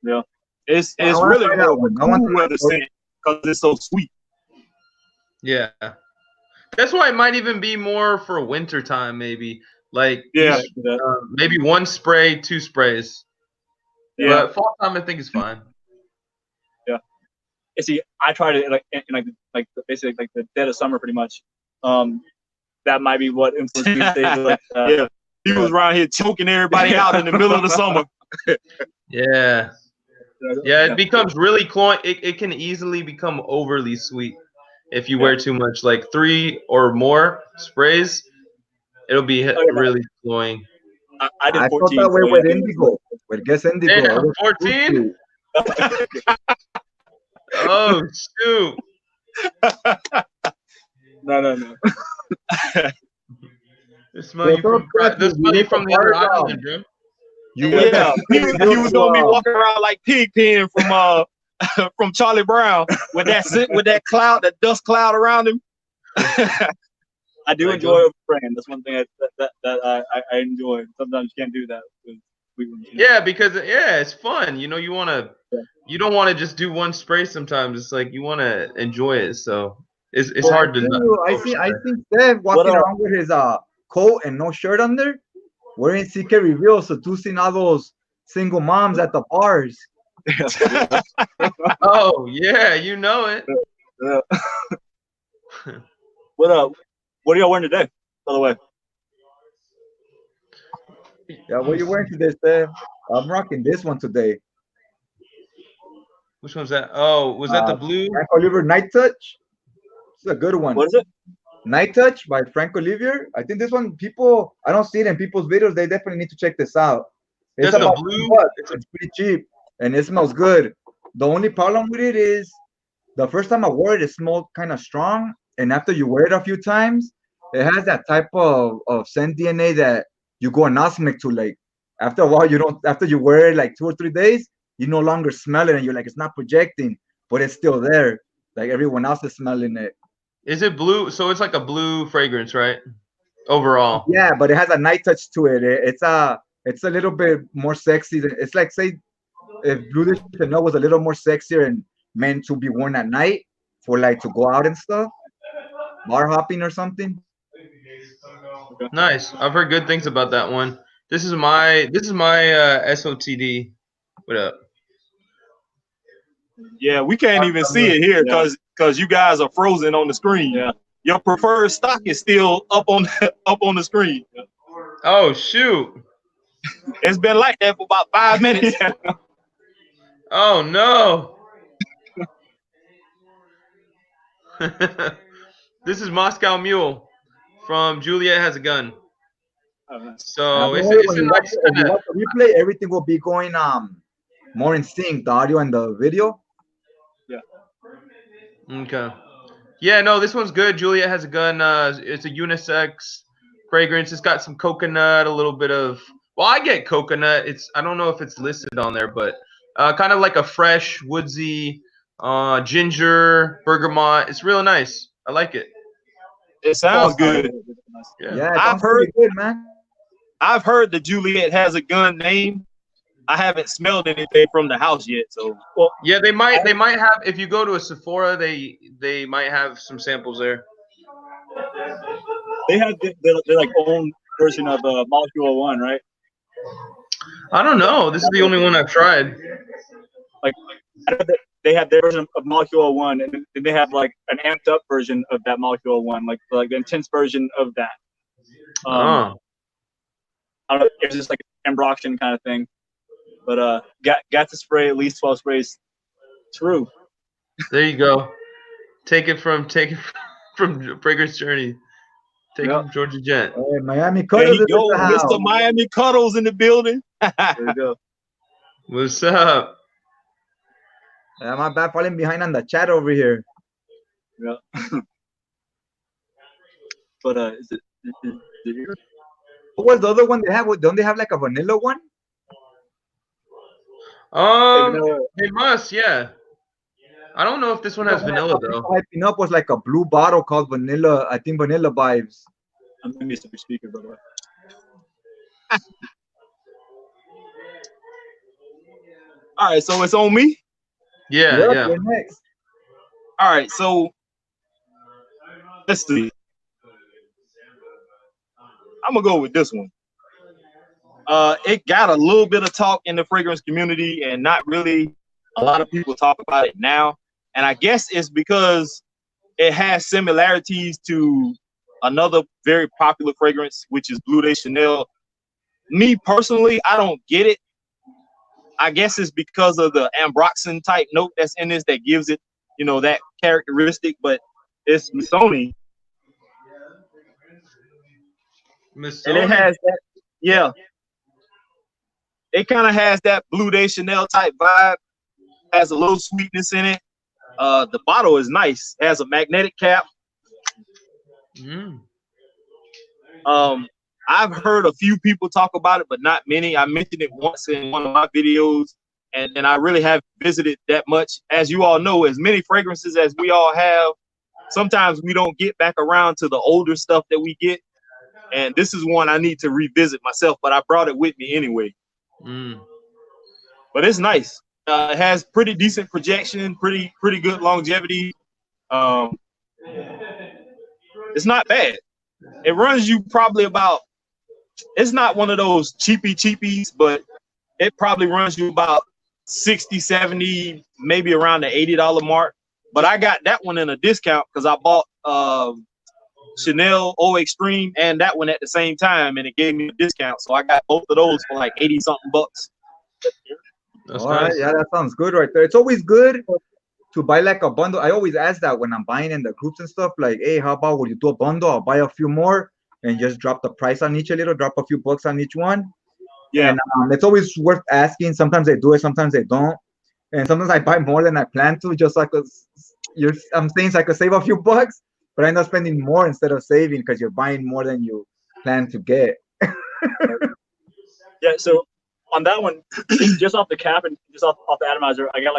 Yeah, it's really cool weather scent because it's so sweet. Yeah, that's why it might even be more for winter time, maybe. Like maybe 1 spray, 2 sprays. Yeah, but fall time I think is fine. Yeah, and see, I tried it like basically like the dead of summer, pretty much. That might be what influenced me to stay. He was around here choking everybody out in the middle of the summer. Yeah, it becomes really cloying. It can easily become overly sweet if you wear too much, like 3 or more sprays. It'll be Oh, yeah, really flowing. I did I 14. felt that way so with yeah. Indigo. With Guess Indigo. Damn, It was 14? Oh shoot! No. They smell you from they smell you from the other island, bro. You Yeah. were Yeah, he was gonna be walking around like Pigpen from from Charlie Brown with that cloud, that dust cloud around him. I do Like enjoy overpraying. That's one thing that I enjoy. Sometimes you can't do that. Yeah, because it's fun. You know, you don't want to just do one spray. Sometimes it's like you want to enjoy it. So it's hard to not. I see Steph walking around with his coat and no shirt under, wearing CK reveal, seducing all those single moms at the bars. Oh yeah, you know it. What are y'all wearing today, by the way? Yeah, what are you wearing today, Steph? I'm rocking this one today. Which one's that? Oh, was that the blue? Frank Oliver Night Touch. It's a good one. What is it? Night Touch by Frank Olivier. I think this one, I don't see it in people's videos. They definitely need to check this out. It's That's about a blue. $2. It's pretty cheap and it smells good. The only problem with it is the first time I wore it, it smelled kind of strong. And after you wear it a few times, it has that type of scent DNA that you go anosmic to. Like after a while, after you wear it like 2 or 3 days, you no longer smell it and you're like, it's not projecting, but it's still there. Like everyone else is smelling it. Is it blue? So it's like a blue fragrance, right? Overall. Yeah, but it has a night touch to it. It's a little bit more sexy. It's like, say, if Blue de Chanel was a little more sexier and meant to be worn at night for like to go out and stuff, bar hopping or something. Nice. I've heard good things about that one. This is my SOTD. What up? Yeah, we can't even see it here because you guys are frozen on the screen. Yeah. Your preferred stock is still up on the screen. Oh shoot! It's been like that for about 5 minutes. Oh no! This is Moscow Mule from Juliet Has a Gun. So it's a nice If you watch the replay, everything will be going more in sync, the audio and the video. Yeah. Okay. Yeah, no, this one's good. Juliet Has a Gun. It's a unisex fragrance. It's got some coconut, a little bit of. Well, I get coconut. I don't know if it's listed on there, but kind of like a fresh, woodsy, ginger, bergamot. It's real nice. I like it. It sounds good. Yeah, I've heard good, man. I've heard the Juliet Has a Gun name. I haven't smelled anything from the house yet, so yeah, they might have. If you go to a Sephora, they might have some samples there. They have their like own version of Molecule 1, right? I don't know. This is the only one I've tried. Like they have their version of Molecule 1, and then they have like an amped up version of that Molecule 1, like the intense version of that. I don't know. It's just like an Ambroxan kind of thing. But got to spray at least 12 sprays. True. There you go. Take it from Fragrance Journey. Take it from Georgia Gent. Hey, Miami Cuddles. There you go, Mr. Miami Cuddles in the building. There you go. What's up? Yeah, my bad, falling behind on the chat over here. Yeah. But is it here? What was the other one they have? Don't they have like a vanilla one? They must, yeah. I don't know if this one has vanilla though. Hyping up was like a blue bottle called Vanilla. I think Vanilla Vibes. I'm gonna miss your speaker, by the way. All right, so it's on me. Yeah, yeah. You're next. All right, so let's see. I'm gonna go with this one. It got a little bit of talk in the fragrance community, and not really a lot of people talk about it now. And I guess it's because it has similarities to another very popular fragrance, which is Bleu de Chanel. Me personally, I don't get it. I guess it's because of the Ambroxan type note that's in this that gives it, you know, that characteristic. But it's Missoni. And it has that, yeah. It kind of has that Blue Day Chanel type vibe. Has a little sweetness in it. The bottle is nice. Has a magnetic cap. I've heard a few people talk about it, but not many. I mentioned it once in one of my videos, and I really haven't visited that much. As you all know, as many fragrances as we all have, sometimes we don't get back around to the older stuff that we get. And this is one I need to revisit myself, but I brought it with me anyway. But it's nice. It has pretty decent projection, pretty good longevity. It's not bad. It runs you probably about, it's not one of those cheapies, but it probably runs you about 60, 70, maybe around the $80 mark. But I got that one in a discount because I bought Chanel Eau Extreme and that one at the same time, and it gave me a discount. So I got both of those for like 80 something bucks. All right, yeah, that sounds good right there. It's always good to buy like a bundle. I always ask that when I'm buying in the groups and stuff, like, hey, how about would you do a bundle? I'll buy a few more and just drop the price on each a little, drop a few bucks on each one. Yeah. And it's always worth asking. Sometimes they do it, sometimes they don't. And sometimes I buy more than I plan to, just like I'm saying, so I could save a few bucks, but I end up spending more instead of saving because you're buying more than you plan to get. Yeah, so on that one, just off the cap and just off the atomizer, I got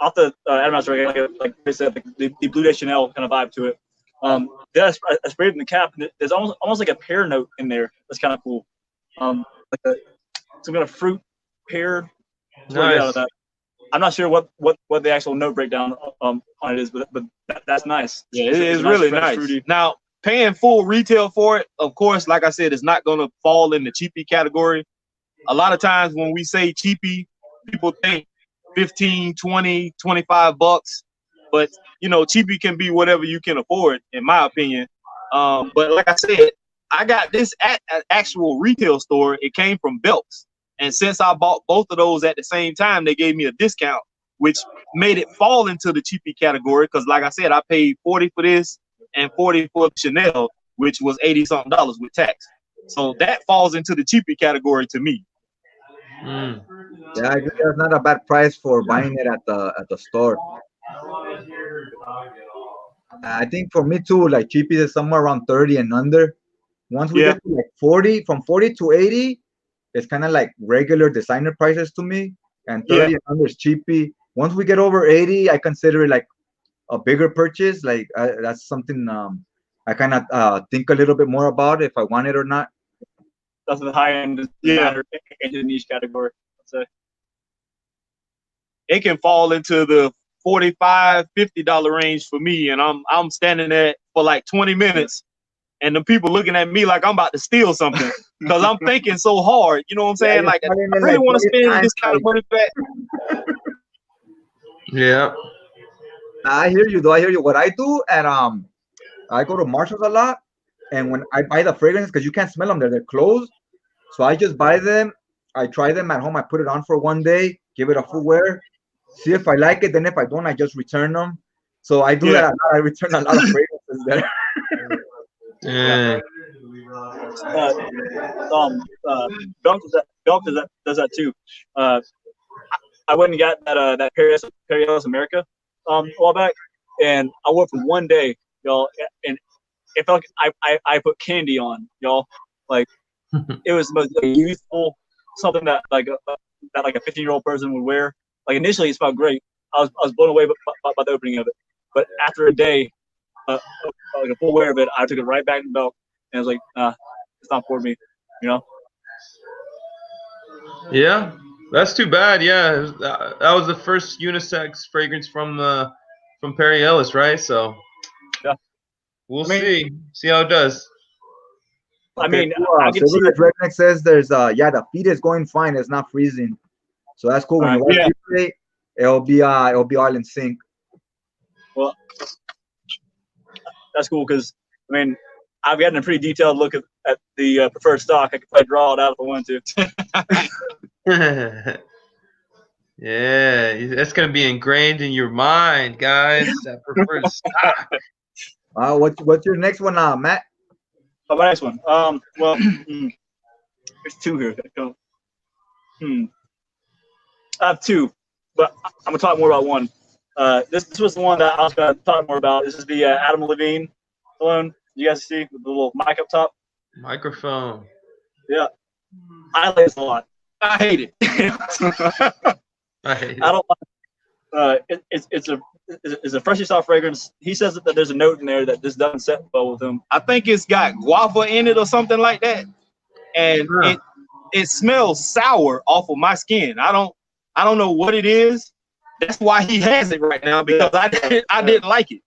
off the atomizer, I got like I said, the Blue Day Chanel kind of vibe to it. Then I sprayed it in the cap, and there's almost like a pear note in there. That's kind of cool. Like some kind of fruit pear. Nice. Out of that. I'm not sure what the actual note breakdown on it is, but that's nice. Yeah, it is really nice. Fruity. Now, paying full retail for it, of course, like I said, it's not going to fall in the cheapy category. A lot of times when we say cheapy, people think 15, 20, 25 bucks. But, you know, cheapy can be whatever you can afford, in my opinion. But like I said, I got this at an actual retail store. It came from Belk's. And since I bought both of those at the same time, they gave me a discount, which made it fall into the cheapy category. Because like I said, I paid $40 for this and $40 for Chanel, which was $80-something with tax. So that falls into the cheapy category to me. Yeah, I think that's not a bad price for buying it at the store. I think for me too, like cheapy is somewhere around 30 and under. Once we get to like 40, from 40 to 80, it's kind of like regular designer prices to me, and 30 and under is cheapy. Once we get over 80, I consider it like a bigger purchase. Like that's something I kind of think a little bit more about if I want it or not. That's the high end, into the niche category. So it can fall into the $45, $50 range for me, and I'm standing there for like 20 minutes, and the people looking at me like I'm about to steal something because I'm thinking so hard. You know what I'm saying? Like I really want to spend this kind of money for that. Yeah. I hear you though. I hear you. What I do at I go to Marshall's a lot, and when I buy the fragrances, because you can't smell them, they're closed. So I just buy them. I try them at home. I put it on for one day, give it a full wear, see if I like it. Then if I don't, I just return them. So I do that a lot. I return a lot of fragrances there. Belk does that too. I went and got that Imperial America a while back, and I wore it for one day, y'all, and it felt like I put candy on, y'all. Like it was the most youthful, something that like a 15-year-old person would wear. Like initially, it smelled great. I was blown away by the opening of it, but after a day, like a full wear of it, I took it right back to Belk, and I was like, it's not for me, you know. Yeah, that's too bad. Yeah, that was the first unisex fragrance from Perry Ellis, right? So yeah, we'll see how it does. I mean, Redolecence says there's the feed is going fine. It's not freezing, so that's cool. When you watch replay, it'll be all in sync. Well, that's cool because I mean, I've gotten a pretty detailed look at the preferred stock. I could probably draw it out if I wanted to. Yeah, that's gonna be ingrained in your mind, guys. That preferred stock. What's your next one, Matt? my next one. Well, there's two here. I have two, but I'm gonna talk more about one. This was the one that I was gonna talk more about. This is the Adam Levine cologne. You guys see with the little mic up top? Microphone. Yeah, I like this a lot. I hate it. I hate it. I don't like. It's a freshly soft fragrance. He says that there's a note in there that this doesn't set well with him. I think it's got guava in it or something like that, and it smells sour off of my skin. I don't know what it is. That's why he has it right now, because I didn't like it.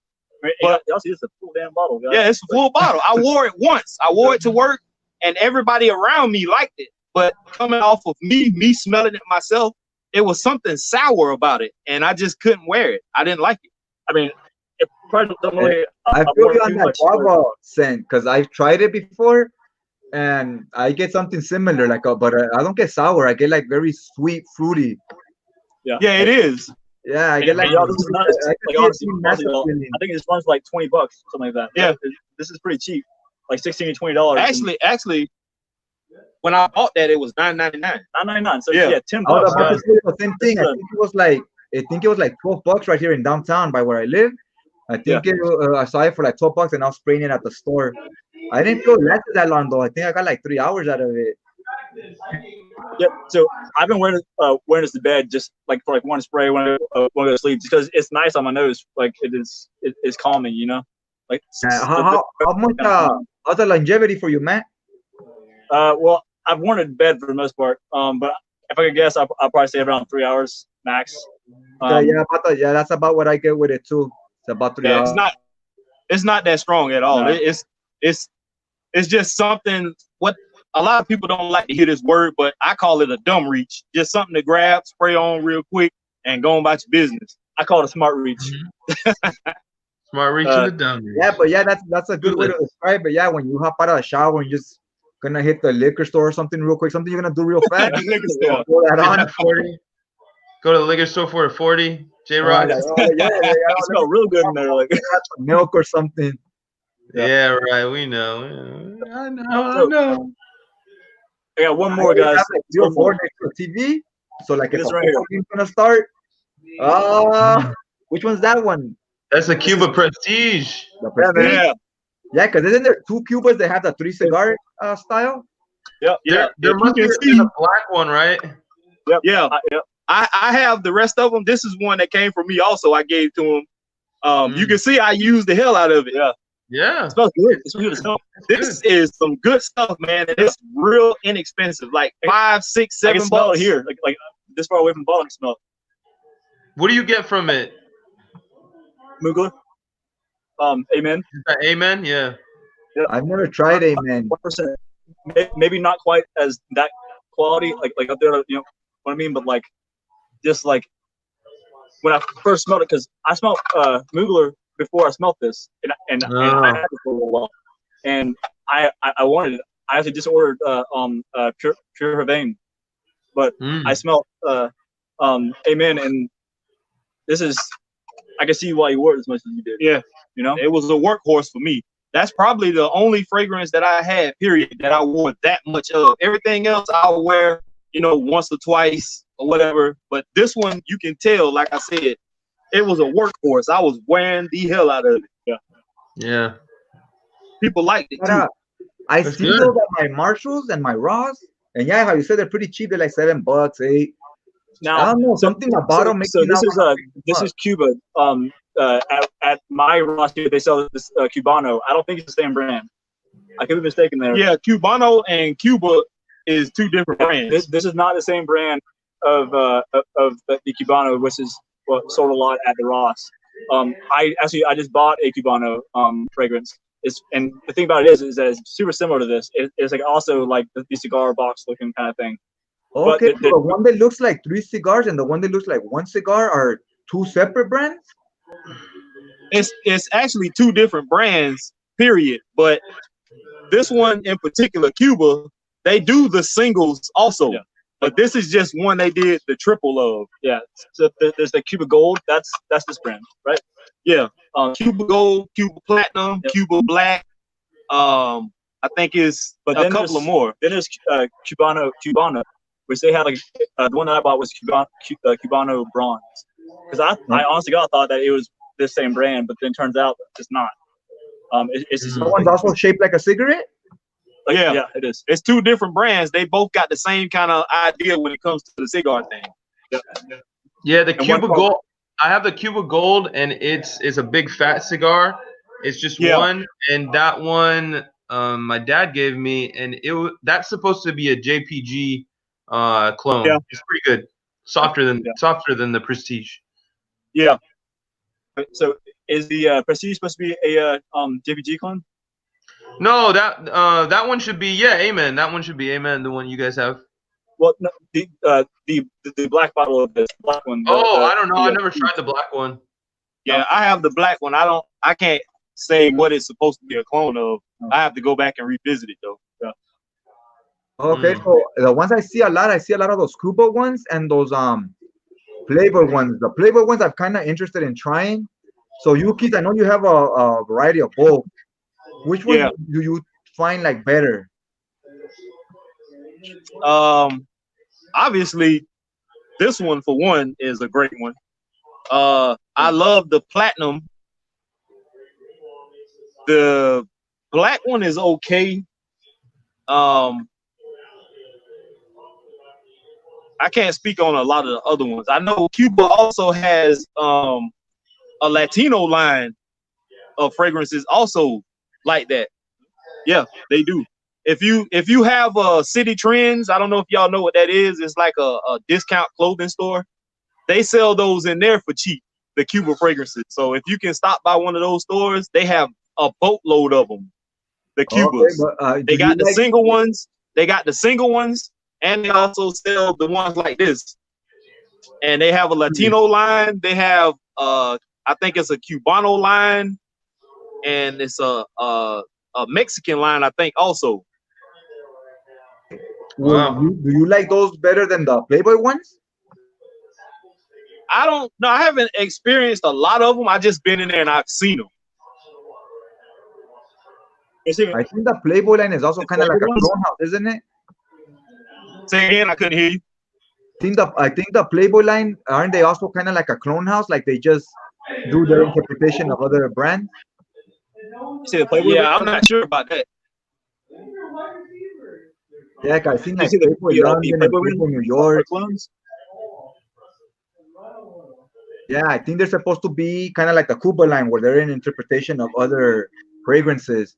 But y'all see, it's a full damn bottle, guys. Yeah, it's a full bottle. I wore it once. I wore it to work, and everybody around me liked it. But coming off of me smelling it myself, it was something sour about it, and I just couldn't wear it. I didn't like it. I mean, it probably don't really. I feel you on that guava scent because I've tried it before, and I get something similar, but I don't get sour. I get like very sweet, fruity. Yeah, it is. Yeah, I get like. Y'all, this is not, like honestly, I think it runs like $20, something like that. Yeah, this is pretty cheap, like $16 to $20. Actually, when I bought that, it was $9.99. $9.99. So yeah, $10. I was about to say the same thing. I think it was like $12 right here in downtown by where I live. I think I saw it for like $12, and I was spraying it at the store. I didn't feel it lasted that long though. I think I got like 3 hours out of it. Yep. So I've been wearing this to bed just like for like one spray when I go to sleep because it's nice on my nose. Like it's calming, you know. Like how much how's the longevity for you, Matt? Well, I've worn it in bed for the most part. But if I could guess, I'll probably say around 3 hours max. That's about what I get with it too. It's about 3 hours. It's not that strong at all. No. It's just something. What a lot of people don't like to hear this word, but I call it a dumb reach. Just something to grab, spray on real quick, and go on about your business. I call it a smart reach. Smart reach and a dumb reach. Yeah, but that's a good way to describe it. Yeah, when you hop out of the shower and you're just gonna hit the liquor store or something real quick, something you're gonna do real fast. Throw that on. 40. Go to the liquor store for a 40. J-Rock. It smells real good in there, like milk or something. Yeah, right. We know. I know. I got one more, guys. Like 3 or 4 next to the TV. So like if This a right here. game's gonna start. Which one's that one? That's a Cuba Prestige. The Prestige? Yeah. Yeah, because isn't there 2 Cubas that have the 3 cigar style? Yep. Yeah. There must be a black one, right? Yep. Yeah. Yep. I have the rest of them. This is one that came from me also. I gave to him. You can see I used the hell out of it. Yeah. It smells good. It's really good. This is some good stuff, man. And it's real inexpensive, like $5, $6, $7. I can smell it here, like this far away from the bottle. I can smell it. What do you get from it? Mugler. Amen. Is that Amen? Yeah. I've never tried Amen. 1%. Maybe not quite as that quality, like up there. You know what I mean? But like, just like when I first smelled it, because I smelled Mugler before I smelled this, and I had it for a little while, and I wanted it. I actually just ordered Pure Havane, but I smelled Amen, and this is, I can see why you wore it as much as you did. Yeah, you know, it was a workhorse for me. That's probably the only fragrance that I had, period, that I wore that much of. Everything else I'll wear, once or twice or whatever. But this one, you can tell, like I said, it was a workhorse. I was wearing the hell out of it. Yeah. People liked it too. I see those at my Marshalls and my Ross, and how you said they're pretty cheap. They're like $7, $8. Now, I don't know, something about them makes me this is Cuba. At my Ross here, they sell this Cubano. I don't think it's the same brand. I could be mistaken there. Yeah, Cubano and Cuba is 2 different brands. This is not the same brand of the Cubano, which is sold a lot at the Ross. I just bought a Cubano fragrance. And the thing about it is that it's super similar to this. It's like also like the cigar box looking kind of thing. Okay, but the one that looks like 3 cigars and the one that looks like 1 cigar are 2 separate brands? It's actually 2 different brands, period. But this one in particular, Cuba, they do the singles also. Yeah. But this is just one they did the triple of. Yeah. So there's the Cuba Gold. That's this brand, right? Yeah. Cuba Gold, Cuba Platinum, Cuba Black. I I think it's But a then couple there's, of more. Then there's Cubano, which they had like the one that I bought was Cubano bronze. Because I honestly thought that it was the same brand, but then turns out it's not. It's just That one's also shaped like a cigarette. like, yeah, it is. It's two different brands. They both got the same kind of idea when it comes to the cigar thing. Yeah, the And Cuba one- Gold. I have the Cuba Gold, and it's a big fat cigar. It's just one, and that one my dad gave me, and that's supposed to be a JPG clone. Yeah. It's pretty good, softer than the Prestige. Yeah. So is the Prestige supposed to be a JPG clone? No, that one should be Amen. That one should be Amen. The one you guys have. Well, no, the black bottle of this black one. I don't know. I never tried the black one. Yeah, I have the black one. I can't say what it's supposed to be a clone of. I have to go back and revisit it though. Yeah. Okay, so the ones I see a lot of those Cuba ones and those Playboy ones. The Playboy ones I'm kind of interested in trying. So you kids, I know you have a variety of both. Which one do you find like better? Obviously, this one for one is a great one. I love the platinum. The black one is okay. I can't speak on a lot of the other ones. I know Cuba also has a Latino line of fragrances also like that. Yeah, they do. If you have City Trends, I don't know if y'all know what that is. It's like a discount clothing store. They sell those in there for cheap, the Cuba fragrances. So if you can stop by one of those stores, they have a boatload of them. The Cubas. Okay, but, they got the single ones. They got the single ones, and they also sell the ones like this. And they have a Latino line. They have I think it's a Cubano line, and it's a Mexican line, I think also. Wow. Do you like those better than the Playboy ones? I don't know. I haven't experienced a lot of them. I just been in there and I've seen them. I think the Playboy line is also kind of like a clone house, isn't it? Say again, I couldn't hear you. I think the Playboy line, aren't they also kind of like a clone house? Like they just do their interpretation of other brands? Yeah, I'm not sure about that. Yeah, I've seen like Playboy London and Playboy New York. Yeah, I think they're supposed to be kind of like the Cuba line where they're an interpretation of other fragrances.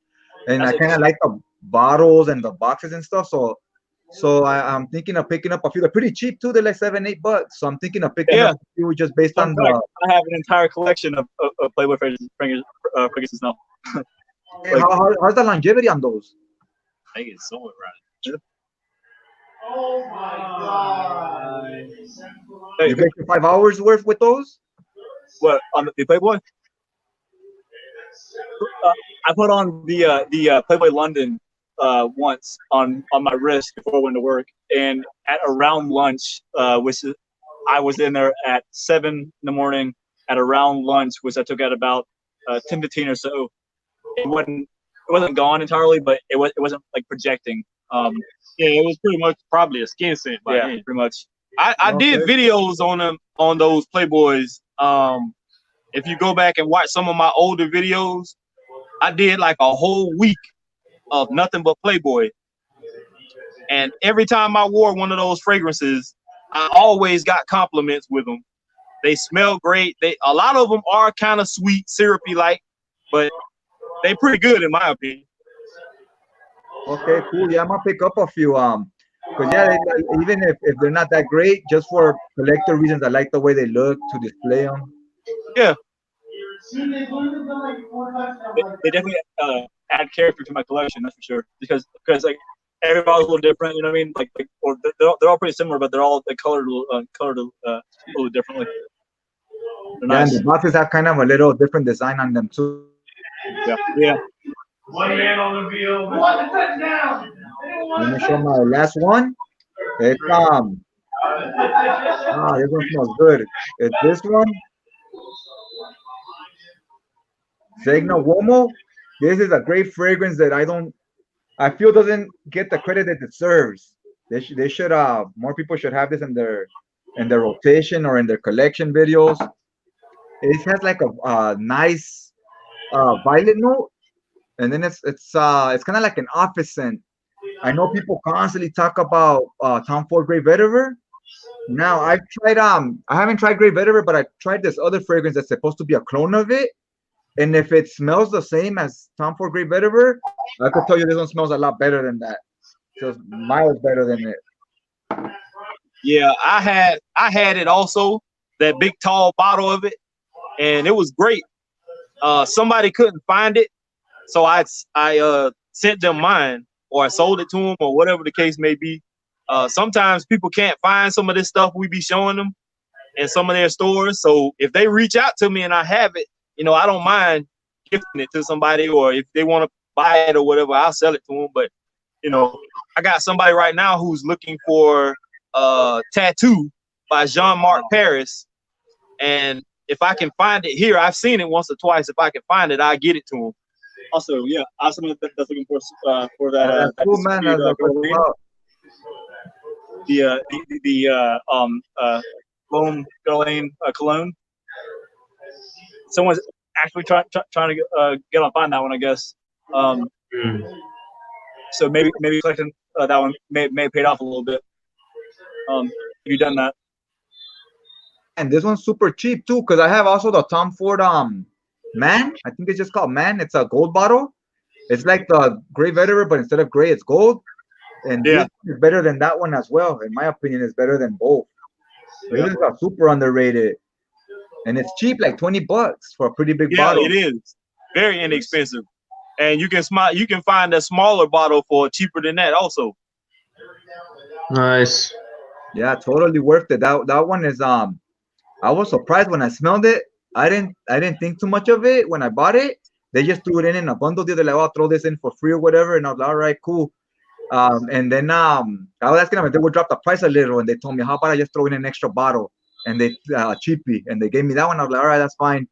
And I kind of like the bottles and the boxes and stuff. So I'm thinking of picking up a few. They're pretty cheap too. They're like $7-8. So I'm thinking of picking up a few just based on the. I have an entire collection of Playboy fragrances now. Hey, how's the longevity on those? I think it's somewhere around. Oh my god! You get your 5 hours worth with those? What on the Playboy? I put on the Playboy London once on my wrist before I went to work, and at around lunch, which is, I was in there at 7 in the morning. At around lunch, which I took at about 10:15 or so, it wasn't gone entirely, but it wasn't like projecting. Yeah, it was pretty much probably a skin scent by then. Pretty much. I did videos on them on those Playboys. If you go back and watch some of my older videos, I did like a whole week of nothing but Playboy. And every time I wore one of those fragrances, I always got compliments with them. They smell great. A lot of them are kind of sweet, syrupy like, but they pretty good in my opinion. Okay, cool. Yeah, I'm gonna pick up a few. Because even if they're not that great, just for collector reasons, I like the way they look to display them. Yeah. They definitely add character to my collection, that's for sure. Because like everybody's a little different, you know what I mean? Like or they're all pretty similar, but they're all colored a little differently. They're nice. And the boxes have kind of a little different design on them too. Yeah. One man on the field. One touchdown. Let me show my last one. It's this one smells good. It's this one. Segno Uomo. This is a great fragrance that I don't I feel doesn't get the credit it deserves. They should more people should have this in their rotation or in their collection videos. It has like a nice violet note, and then it's kind of like an office scent. I know people constantly talk about Tom Ford Grey Vetiver. Now I've tried I haven't tried Grey Vetiver, but I tried this other fragrance that's supposed to be a clone of it. And if it smells the same as Tom Ford Grey Vetiver, I could tell you this one smells a lot better than that. Just miles better than it. Yeah, I had it also, that big tall bottle of it, and it was great. Somebody couldn't find it, so I sent them mine, or I sold it to them, or whatever the case may be. Sometimes people can't find some of this stuff we be showing them in some of their stores. So if they reach out to me and I have it, I don't mind gifting it to somebody, or if they want to buy it or whatever, I'll sell it to them. But I got somebody right now who's looking for Tattoo by Jean-Marc Paris, and if I can find it here, I've seen it once or twice. If I can find it, I'll get it to him. Also, yeah, I was someone that's looking for that. That's cool, man. That's cologne. Someone's actually trying to get on find that one, I guess. So maybe collecting that one may have paid off a little bit. Have you done that? And this one's super cheap too, because I have also the Tom Ford Man. I think it's just called Man. It's a gold bottle. It's like the Grey Vetiver, but instead of gray, it's gold. And this is better than that one as well. In my opinion, it's better than both. This is a super underrated. And it's cheap, like $20 for a pretty big bottle. Yeah, it is. Very inexpensive. And you can find a smaller bottle for cheaper than that also. Nice. Yeah, totally worth it. That one is I was surprised when I smelled it. I didn't think too much of it when I bought it. They just threw it in a bundle. They're like, "Oh, I'll throw this in for free or whatever." And I was like, "All right, cool." And then I was asking them if they would drop the price a little, and they told me, "How about I just throw in an extra bottle?" And they cheapy, and they gave me that one. I was like, "All right, that's fine."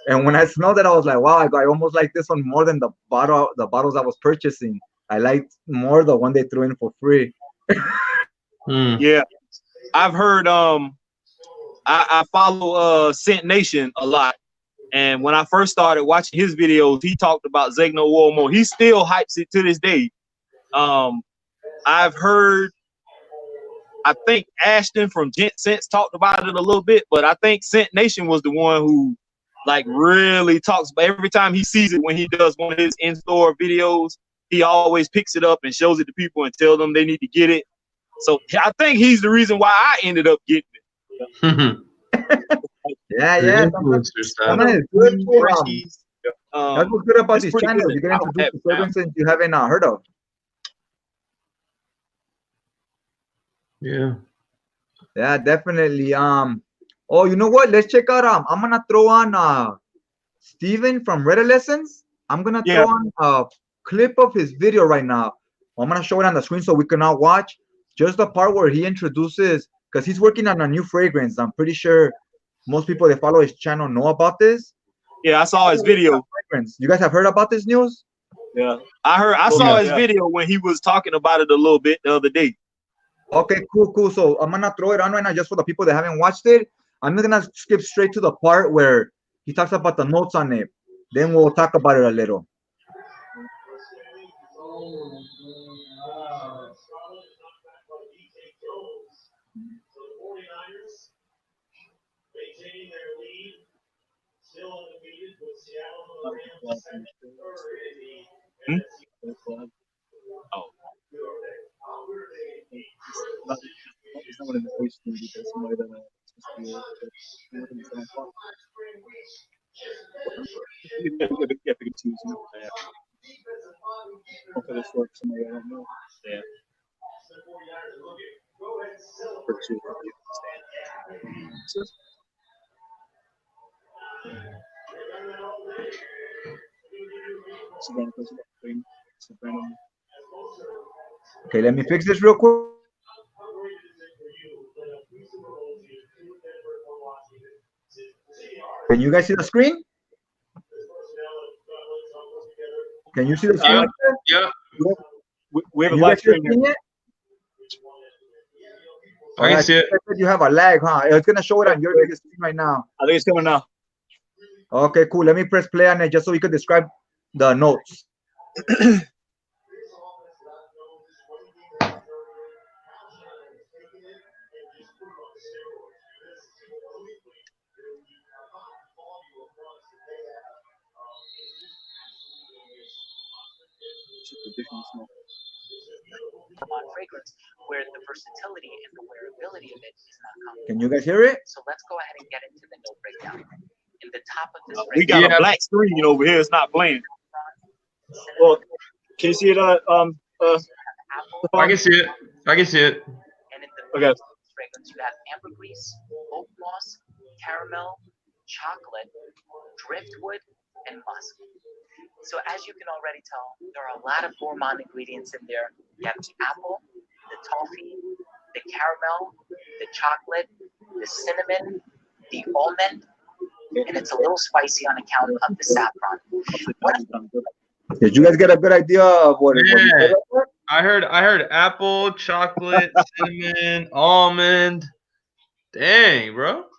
And when I smelled it, I was like, "Wow, I almost like this one more than the bottles I was purchasing. I liked more the one they threw in for free." Yeah, I've heard. I follow Scent Nation a lot, and when I first started watching his videos, he talked about Zegno Uomo. He still hypes it to this day. I've heard, I think Ashton from Gent Sense talked about it a little bit, but I think Scent Nation was the one who like really talks about every time he sees it. When he does one of his in-store videos, he always picks it up and shows it to people and tell them they need to get it. So I think he's the reason why I ended up getting it. Yeah. That's what's good about these channels. You get introduced to fragrances you haven't heard of. Yeah, definitely. Oh, you know what? Let's check out. I'm gonna throw on Steven from Redolecence. I'm gonna throw on a clip of his video right now. I'm gonna show it on the screen so we can all watch just the part where he introduces, because he's working on a new fragrance. I'm pretty sure most people that follow his channel know about this. Yeah, I saw his video. You guys have heard about this news? Yeah, I saw his video when he was talking about it a little bit the other day. Okay, cool. So I'm gonna throw it on right now just for the people that haven't watched it. I'm not gonna skip straight to the part where he talks about the notes on it. Then we'll talk about it a little. Okay, let me fix this real quick. Can you guys see the screen? Can you see the screen? Yeah. We have a You live guys see stream here. it? I can see it. You have a lag, huh? It's gonna show it on your biggest screen right now. I think it's coming now. Okay, cool. Let me press play on it just so we can describe the notes. Fragrance, where the versatility and the wearability of it is not common. Can you guys hear it? So let's go ahead and get into the note breakdown. In the top of this We got a black screen over here. It's not playing. Well, can you see it? I can see it. I can see it. And in the Okay. fragrance, you have ambergris, oak moss, caramel, chocolate, driftwood, and musk. So as you can already tell, there are a lot of gourmand ingredients in there. You have the apple, the toffee, the caramel, the chocolate, the cinnamon, the almond, and it's a little spicy on account of the saffron. Did you guys get a good idea of what it Yeah. was? I heard apple, chocolate, cinnamon, almond. Dang, bro.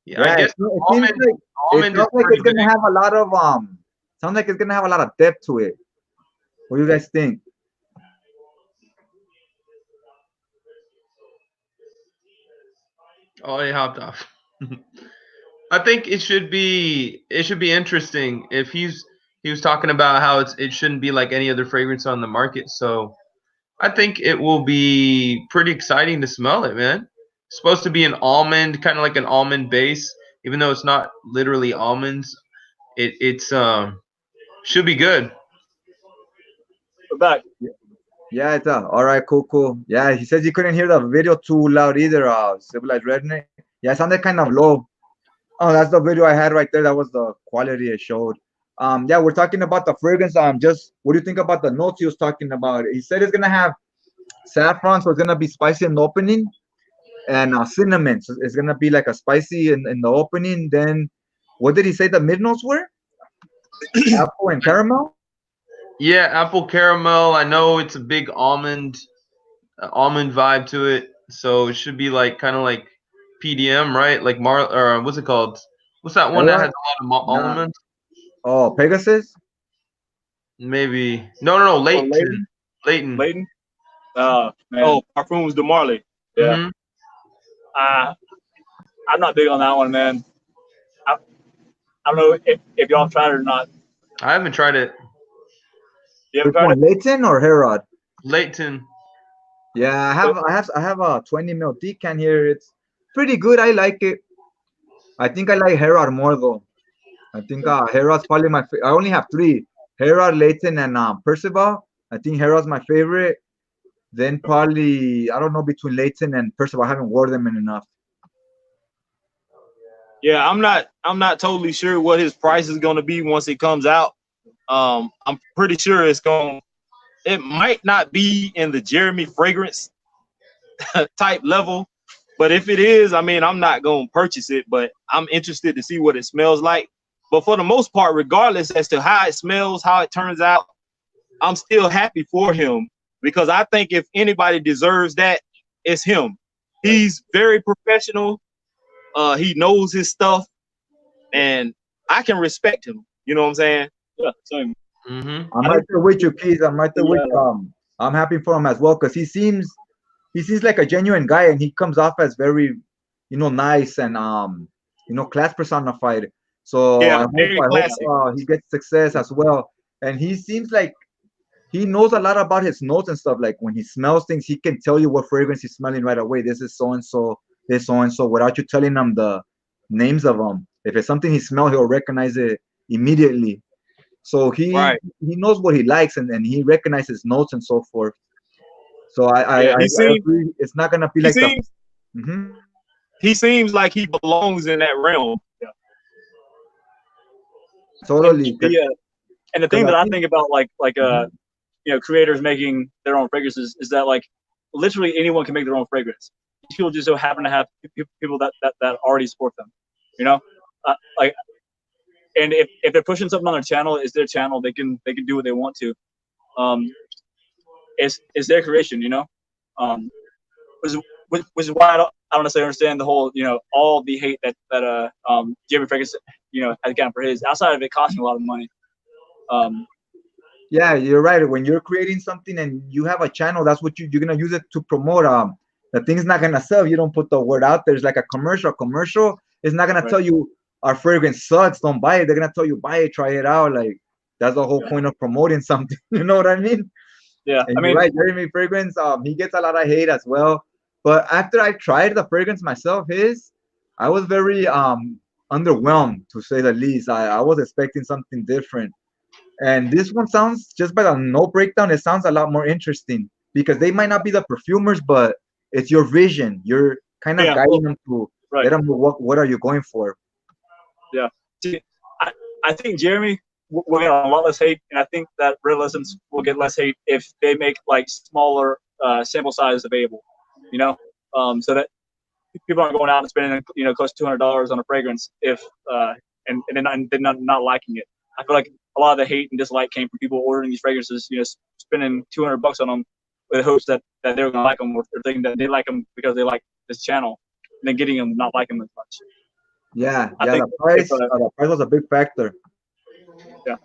Yeah, I guess it seems like almond is it's pretty gonna big. have a lot of sounds like it's gonna have a lot of depth to it. What do you guys think? Oh, he hopped off. I think it should be interesting if he was talking about how it shouldn't be like any other fragrance on the market. So I think it will be pretty exciting to smell it, man. It's supposed to be an almond, kind of like an almond base, even though it's not literally almonds. It's should be good. We're back. Yeah, it's all right, cool. Yeah, he says he couldn't hear the video too loud either. Civilized Redneck. Yeah, it sounded kind of low. Oh, that's the video I had right there. That was the quality it showed. Yeah, we're talking about the fragrance. Just what do you think about the notes he was talking about? He said it's gonna have saffron, so it's gonna be spicy in the opening, and cinnamon, so it's gonna be like a spicy in the opening. Then, what did he say the mid notes were? Apple and caramel. Yeah, apple caramel. I know it's a big almond vibe to it, so it should be like kind of like PDM, right? Like or what's it called? What's that one that has a lot of almonds? Oh, Pegasus. Maybe no, Leighton. Leighton. Parfums de Marley. Yeah. Mhm. I'm not big on that one, man. I don't know if y'all tried it or not. I haven't tried it. You ever Which tried one, it? Leighton or Herod? Leighton. Yeah, I have a 20 ml decan here. It's pretty good. I like it. I think I like Herod more though. I think Herod's probably my favorite. I only have three: Herod, Leighton, and Percival. I think Herod's my favorite. Then probably I don't know between Leighton and Percival. I haven't worn them in enough. Yeah, I'm not totally sure what his price is gonna be once it comes out. I'm pretty sure it might not be in the Jeremy fragrance type level, but if it is, I mean, I'm not gonna purchase it, but I'm interested to see what it smells like. But for the most part, regardless as to how it smells, how it turns out, I'm still happy for him because I think if anybody deserves that, it's him. He's very professional. He knows his stuff, and I can respect him. You know what I'm saying? Yeah, same. Mm-hmm. I'm right there with you, Keith. I'm right there with I'm happy for him as well because he seems like a genuine guy and he comes off as very, nice and class personified. So Yeah, I hope he gets success as well. And he seems like he knows a lot about his notes and stuff. Like when he smells things, he can tell you what fragrance he's smelling right away. This is so and so, this so and so, without you telling him the names of them. If it's something he smells, he'll recognize it immediately. So he knows what he likes and he recognizes notes and so forth. So I agree. It's not gonna be like he seems like he belongs in that realm. Yeah. Totally. And the thing that I think about creators making their own fragrances is that like literally anyone can make their own fragrance. People just so happen to have people that already support them. And if they're pushing something on their channel, it's their channel. They can do what they want to. it's their creation, which is why I don't necessarily understand the whole, all the hate that Jeremy Fragrance, has gotten for his. Outside of it costing a lot of money. Yeah, you're right. When you're creating something and you have a channel, that's what you're gonna use it to promote. The thing's not gonna sell if you don't put the word out there. It's like a commercial. Commercial is not gonna tell you our fragrance sucks, don't buy it. They're gonna tell you buy it, try it out. Like that's the whole point of promoting something. You know what I mean? Yeah, and you're right, Jeremy Fragrance, he gets a lot of hate as well. But after I tried the fragrance myself, I was very underwhelmed, to say the least. I was expecting something different. And this one sounds, just by the note breakdown, it sounds a lot more interesting because they might not be the perfumers, but it's your vision. You're kind of guiding them to let them know what are you going for. Yeah. See, I think Jeremy will get a lot less hate, and I think that Redolecence will get less hate if they make like smaller sample sizes available, so that people aren't going out and spending close to $200 on a fragrance and then not liking it. I feel like a lot of the hate and dislike came from people ordering these fragrances, spending $200 on them with hopes that they were gonna like them, or thinking that they like them because they like this channel, and then getting them not liking them as much. Yeah, the price was a big factor. Yeah,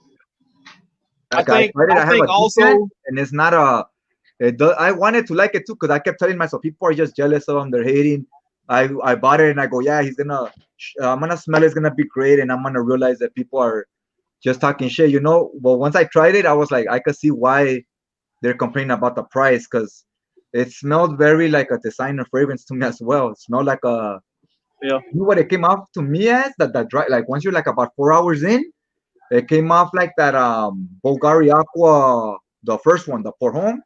I think also, and it's not I wanted to like it too because I kept telling myself people are just jealous of them, they're hating. I bought it and I go, yeah, I'm gonna smell it's gonna be great, and I'm gonna realize that people are just talking shit, But once I tried it, I was like, I could see why they're complaining about the price, because it smelled very like a designer fragrance to me as well. It smelled like a what it came off to me as that dry, like once you're like about 4 hours in, it came off like that Bulgari Aqua, the first one, the Pour Homme.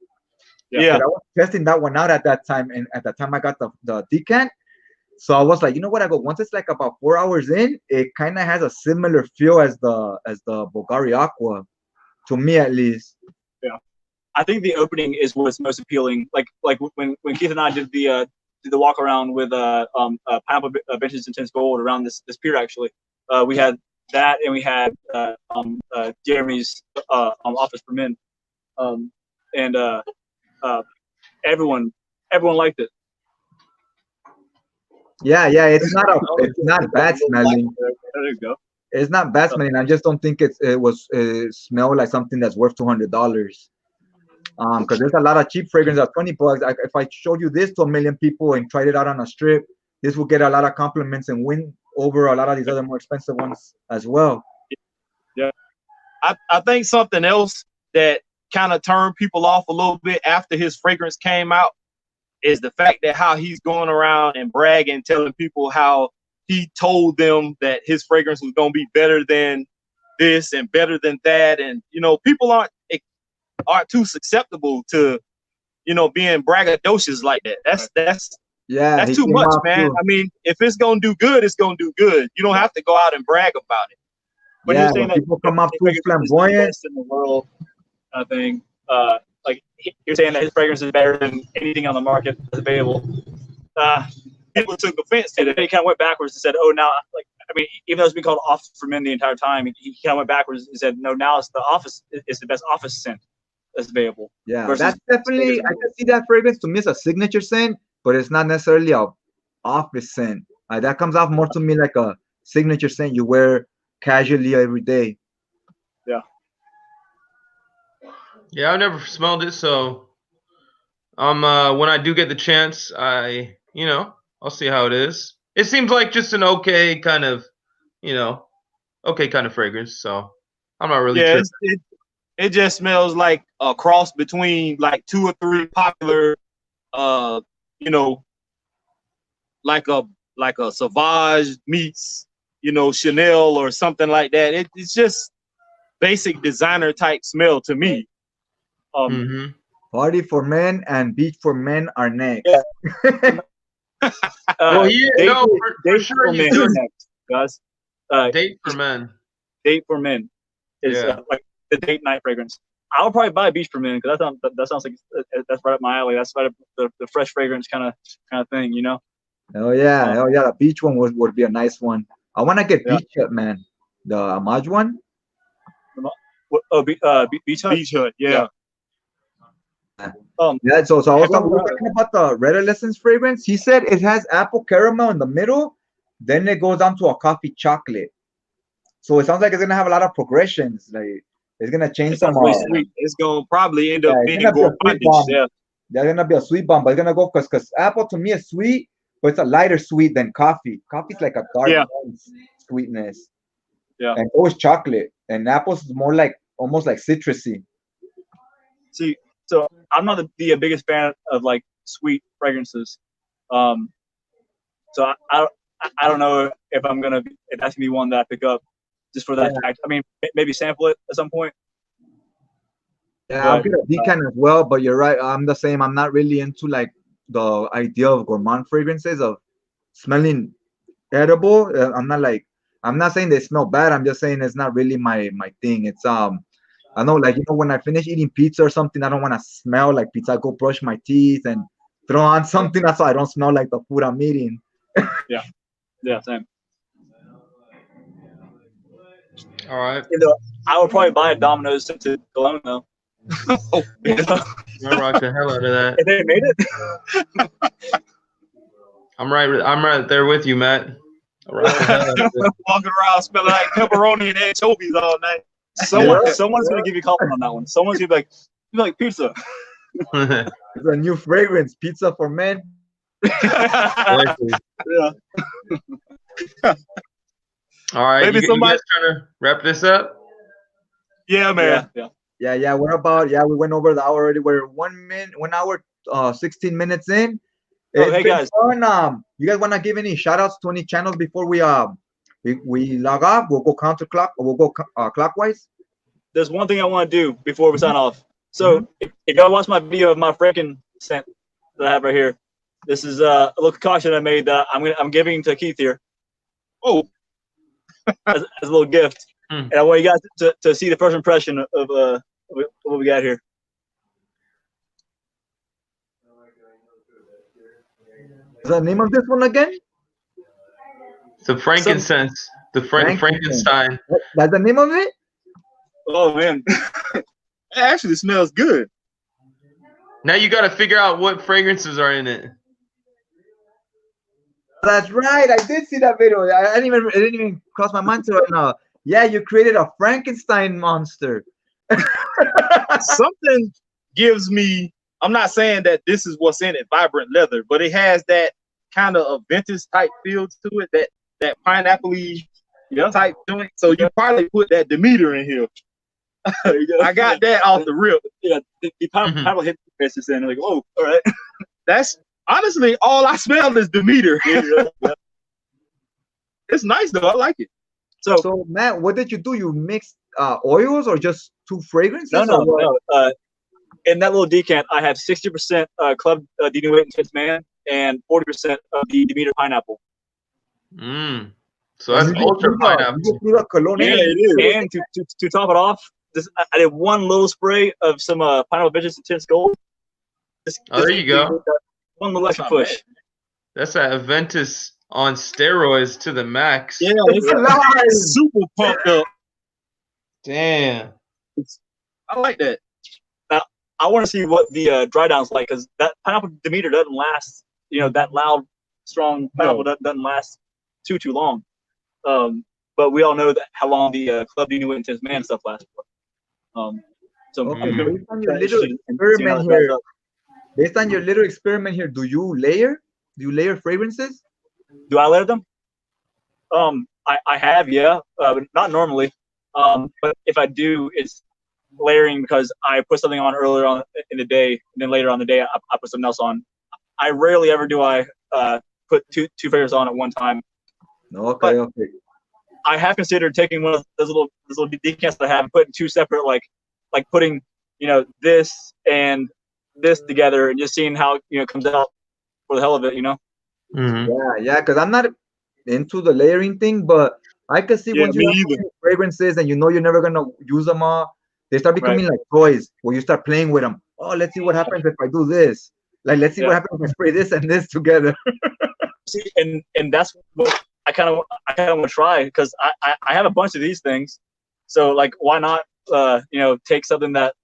Yeah. I was testing that one out at that time, and at the time I got the decant. So I was like, you know what? I go, once it's like about 4 hours in, it kind of has a similar feel as the Bulgari Aqua, to me at least. Yeah, I think the opening is what's most appealing. Like when Keith and I did the walk around with Pineapple Benches Intense Gold around this pier. Actually, we had that, and we had Jeremy's Office for Men, and everyone liked it. Yeah, it's not bad smelling. There you go. It's not bad smelling. I just don't think it smell like something that's worth $200. Because there's a lot of cheap fragrance at $20. If I showed you this to 1 million people and tried it out on a strip, this will get a lot of compliments and win over a lot of these other more expensive ones as well. Yeah, I think something else that kind of turned people off a little bit after his fragrance came out is the fact that how he's going around and bragging, telling people how he told them that his fragrance was going to be better than this and better than that. And, people aren't too susceptible to, being braggadocious like that. That's too much, man. I mean, if it's going to do good, it's going to do good. You don't have to go out and brag about it. But you're saying people come off too flamboyant in the world, I think, like you're saying that his fragrance is better than anything on the market that's available. People took offense to it. He kind of went backwards and said, "Oh, now, even though it's been called Office for Men the entire time, he kind of went backwards and said, no, now it's the best office scent that's available." Yeah, that's definitely, I can see that fragrance to me as a signature scent, but it's not necessarily a office scent. That comes off more to me like a signature scent you wear casually every day. Yeah, I've never smelled it, so when I do get the chance, I'll see how it is. It seems like just an okay kind of fragrance, so I'm not really sure. It just smells like a cross between like 2 or 3 popular like a Sauvage meets Chanel or something like that. It's just basic designer type smell to me. Party for Men and Beach for Men are next. Yeah. Well, for sure he's doing next, guys. Date for Men. Date for Men is like the date night fragrance. I'll probably buy Beach for Men because that sounds like that's right up my alley. That's right up the fresh fragrance kind of thing, Oh yeah, the beach one would be a nice one. I want to get Beach Hut, man. The Amaj one. Beach Hut. Beach Hut, yeah. Yeah, so I was have you talking about the Redolecence fragrance. He said it has apple caramel in the middle, then it goes down to a coffee chocolate. So it sounds like it's gonna have a lot of progressions. Like it's gonna change It some. sounds way sweet. It's gonna probably end up Yeah, it's being gonna be a sweet gourmandish. bomb. Yeah. There's gonna be a sweet bomb, but it's gonna go because apple to me is sweet, but it's a lighter sweet than coffee. Coffee's like a dark Yeah. dense sweetness. Yeah. And so is chocolate. And apples is more like almost like citrusy. See, so I'm not the biggest fan of like sweet fragrances. So I don't know if I'm gonna if that's gonna be one that I pick up just for that fact. I mean, maybe sample it at some point. Yeah, I'll get a decan as well, but you're right. I'm the same. I'm not really into like the idea of gourmand fragrances of smelling edible. I'm not saying they smell bad. I'm just saying it's not really my thing. It's I know, like, when I finish eating pizza or something, I don't want to smell like pizza. I go brush my teeth and throw on something. That's why I don't smell like the food I'm eating. Yeah, same. All right. I would probably buy a Domino's scented cologne though. I rock the hell out of that. If they made it. I'm right there with you, Matt. I rock the hell out of it. Walking around smelling like pepperoni and anchovies all night. Someone's gonna give you a compliment on that one. Someone's gonna be like pizza. It's a new fragrance, pizza for men. Yeah. All right, Maybe you guys trying to wrap this up? Yeah, man. Yeah. We're about, we went over the hour already. We're 1 hour, 16 minutes in. Oh, hey guys. Fun. You guys want to give any shout outs to any channels before we log off? We'll go clockwise. There's one thing I want to do before we sign off. So if y'all watch my video of my freaking scent that I have right here, this is a little concoction I made that I'm giving to Keith here. Oh, as a little gift. And I want you guys to see the first impression of what we got here. What's the name of this one again? The frankincense. The Frankenstein. That's the name of it? Oh man. It actually smells good. Now you got to figure out what fragrances are in it. That's right. I did see that video. It didn't even cross my mind to right now. Yeah, you created a Frankenstein monster. Something gives me, I'm not saying that this is what's in it, vibrant leather, but it has that kind of Aventus type feel to it, that pineapple-y type joint. So you probably put that Demeter in here. I got that off the rip. Yeah, the pineapple hit the faces and like, oh, all right. That's honestly all I smell is Demeter. It's nice though. I like it. So Matt, what did you do? You mixed oils or just two fragrances? No. In that little decant, I have 60% Club Denuit Intense Man and 40% of the Demeter pineapple. So that's ultra pineapple. Yeah, it is. And to top it off, I did one little spray of some pineapple bitches intense gold. There you go. One little extra push. That's an Aventus on steroids to the max. Yeah, it's super pumped up. Damn. I like that. Now, I want to see what the dry down's like, because that pineapple Demeter doesn't last, that loud, strong pineapple doesn't last too long. But we all know that how long the Club Denuit Intense Man stuff lasts for. Based on your little experiment here, do you layer fragrances? Do I layer them? I have, yeah, but not normally. But if I do, it's layering because I put something on earlier on in the day, and then later on the day I put something else on. I rarely ever do I put two fragrances on at one time. Okay. I have considered taking one of those little decants that I have and putting two separate, like putting this and this together and just seeing how it comes out for the hell of it, Yeah, because I'm not into the layering thing, but I can see when you have fragrances and you're never gonna use them all, they start becoming like toys where you start playing with them. Oh, let's see what happens if I do this. Like, let's see what happens if I spray this and this together. See, and that's what I kind of want to try, because I have a bunch of these things, so like why not take something that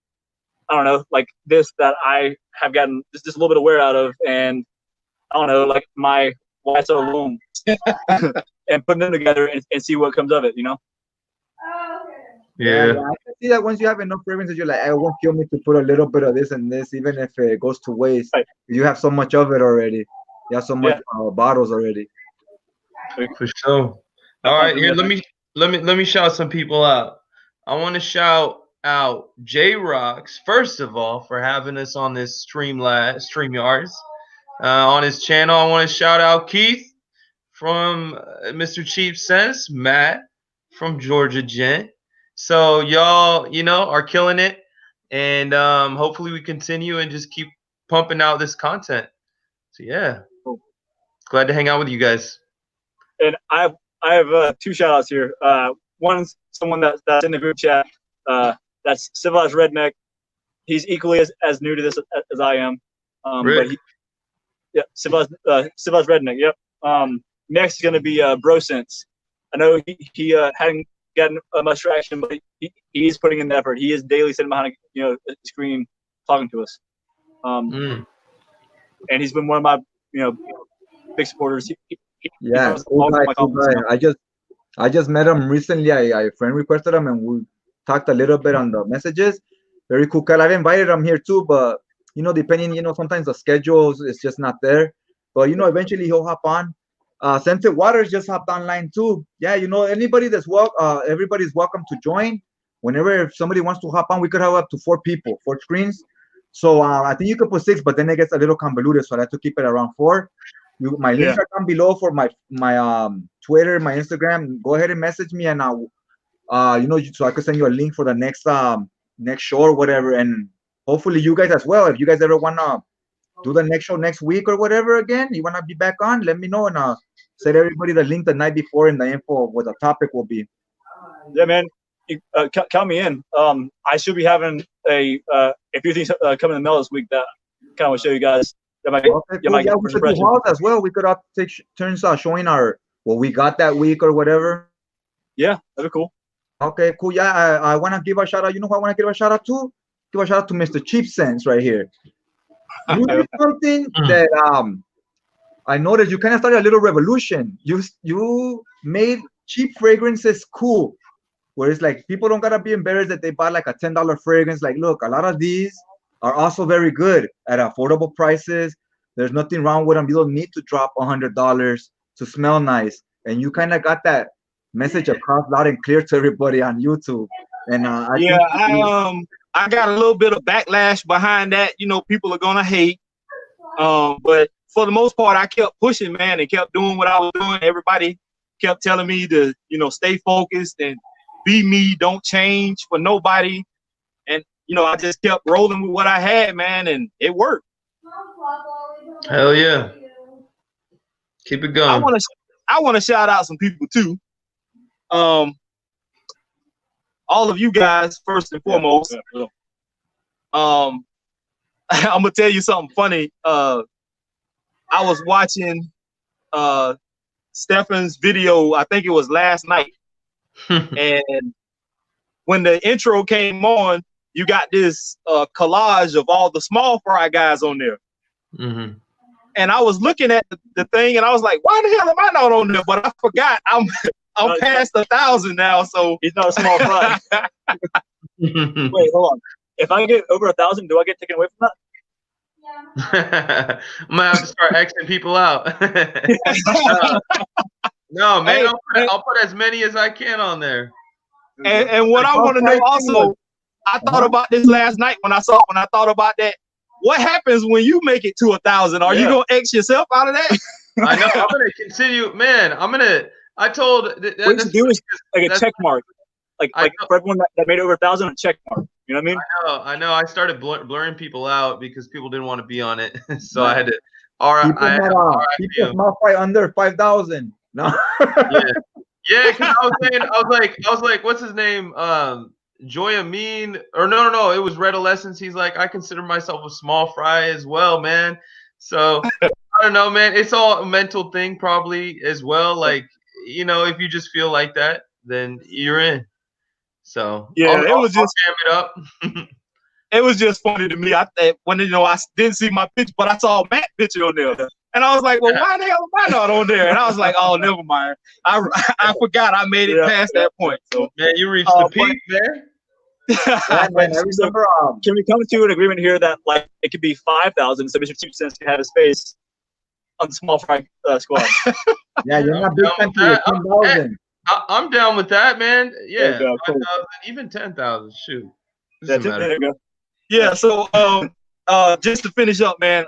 I don't know, like this that I have gotten just a little bit of wear out of, and I don't know, like my whites are alone, and putting them together and see what comes of it, you know? Yeah. I can see that once you have enough fragrances, you're like, it won't kill me to put a little bit of this and this, even if it goes to waste. Right. You have so much of it already. You have so much bottles already. For sure. All right, here, let me shout some people out. I want to shout out J Rocks, first of all, for having us on this StreamYards. On his channel, I want to shout out Keith from Mr. Cheap Sense, Matt from Georgia Gent. So y'all, are killing it, and hopefully we continue and just keep pumping out this content. So yeah, glad to hang out with you guys. And I have two shout outs here. One's someone that's in the group chat. That's Civilized Redneck. He's equally as new to this as I am. But Civilized Redneck. Yep. Next is going to be Brosense. I know he hadn't gotten much traction, but he's putting in the effort. He is daily sitting behind a screen talking to us. And he's been one of my big supporters. Cool guy. I just met him recently. I friend requested him and we talked a little bit on the messages. Very cool guy. I've invited him here too, but depending, sometimes the schedules is just not there. But eventually he'll hop on. Scented Waters just hopped online too. Yeah, anybody everybody's welcome to join. Whenever if somebody wants to hop on, we could have up to 4 people, 4 screens. So I think you could put 6, but then it gets a little convoluted, so I have to keep it around 4. My links are down below for my Twitter, my Instagram. Go ahead and message me, and I'll so I could send you a link for the next show or whatever. And hopefully you guys as well. If you guys ever wanna do the next show next week or whatever again, you wanna be back on, let me know, and I'll send everybody the link the night before and the info of what the topic will be. Yeah, man. Count me in. I should be having a few things coming in the mail this week that kind of will show you guys. We should do hauls as well. We could all take turns showing what we got that week or whatever. Yeah, that'd be cool. Okay, cool. Yeah, I want to give a shout out. You know who I want to give a shout out to? Give a shout out to Mr. Cheap Sense right here. You did something that I noticed. You kind of started a little revolution. You made cheap fragrances cool. Where it's like people don't gotta be embarrassed that they bought like a $10 fragrance. Like, look, a lot of these are also very good at affordable prices. There's nothing wrong with them. You don't need to drop $100 to smell nice. And you kind of got that message across loud and clear to everybody on YouTube. And I got a little bit of backlash behind that. People are gonna hate. But for the most part, I kept pushing, man, and kept doing what I was doing. Everybody kept telling me to, stay focused and be me, don't change for nobody. And I just kept rolling with what I had, man, and it worked. Hell yeah. Keep it going. I want to shout out some people too. All of you guys, first and foremost. I'm gonna tell you something funny. I was watching Stefan's video, I think it was last night. And when the intro came on, you got this collage of all the small fry guys on there. Mm-hmm. And I was looking at the thing, and I was like, "Why the hell am I not on there?" But I forgot I'm past 1,000 now, so he's not a small fry. Wait, hold on. If I get over 1,000, do I get taken away from that? I'm gonna have to start Xing people out. No, man, I'll put as many as I can on there. And what I want to know also, I thought about this last night when I thought about that. What happens when you make it to 1,000? Are you gonna X yourself out of that? I know. I'm gonna continue, man. I told. What you should do is like a check mark, like for everyone that made over 1,000, a check mark. You know what I mean? I know. I started blurring people out because people didn't want to be on it, so I had to. People small fry under 5,000. No. Yeah. Because I was like, what's his name? Joy Amin, or no, it was Redolecence. He's like, I consider myself a small fry as well, man. So I don't know, man. It's all a mental thing, probably as well. Like, if you just feel like that, then you're in. So yeah, I'll jam it up. it was just funny to me. I when I didn't see my picture, but I saw Matt's picture on there, and I was like, well, why the hell am I not on there? And I was like, oh, never mind. I forgot I made it past that point. So Man, you reached the peak, man. Yeah, man, I remember. Can we come to an agreement here that like it could be 5,000, so Mr. 2% can have a space on the small fry squad? Yeah, you're not big fan to 10,000. I'm down with that, man. Yeah, There you go, 5,000, cool. even 10,000. Shoot, Yeah, doesn't matter. there you go. yeah. So just to finish up, man.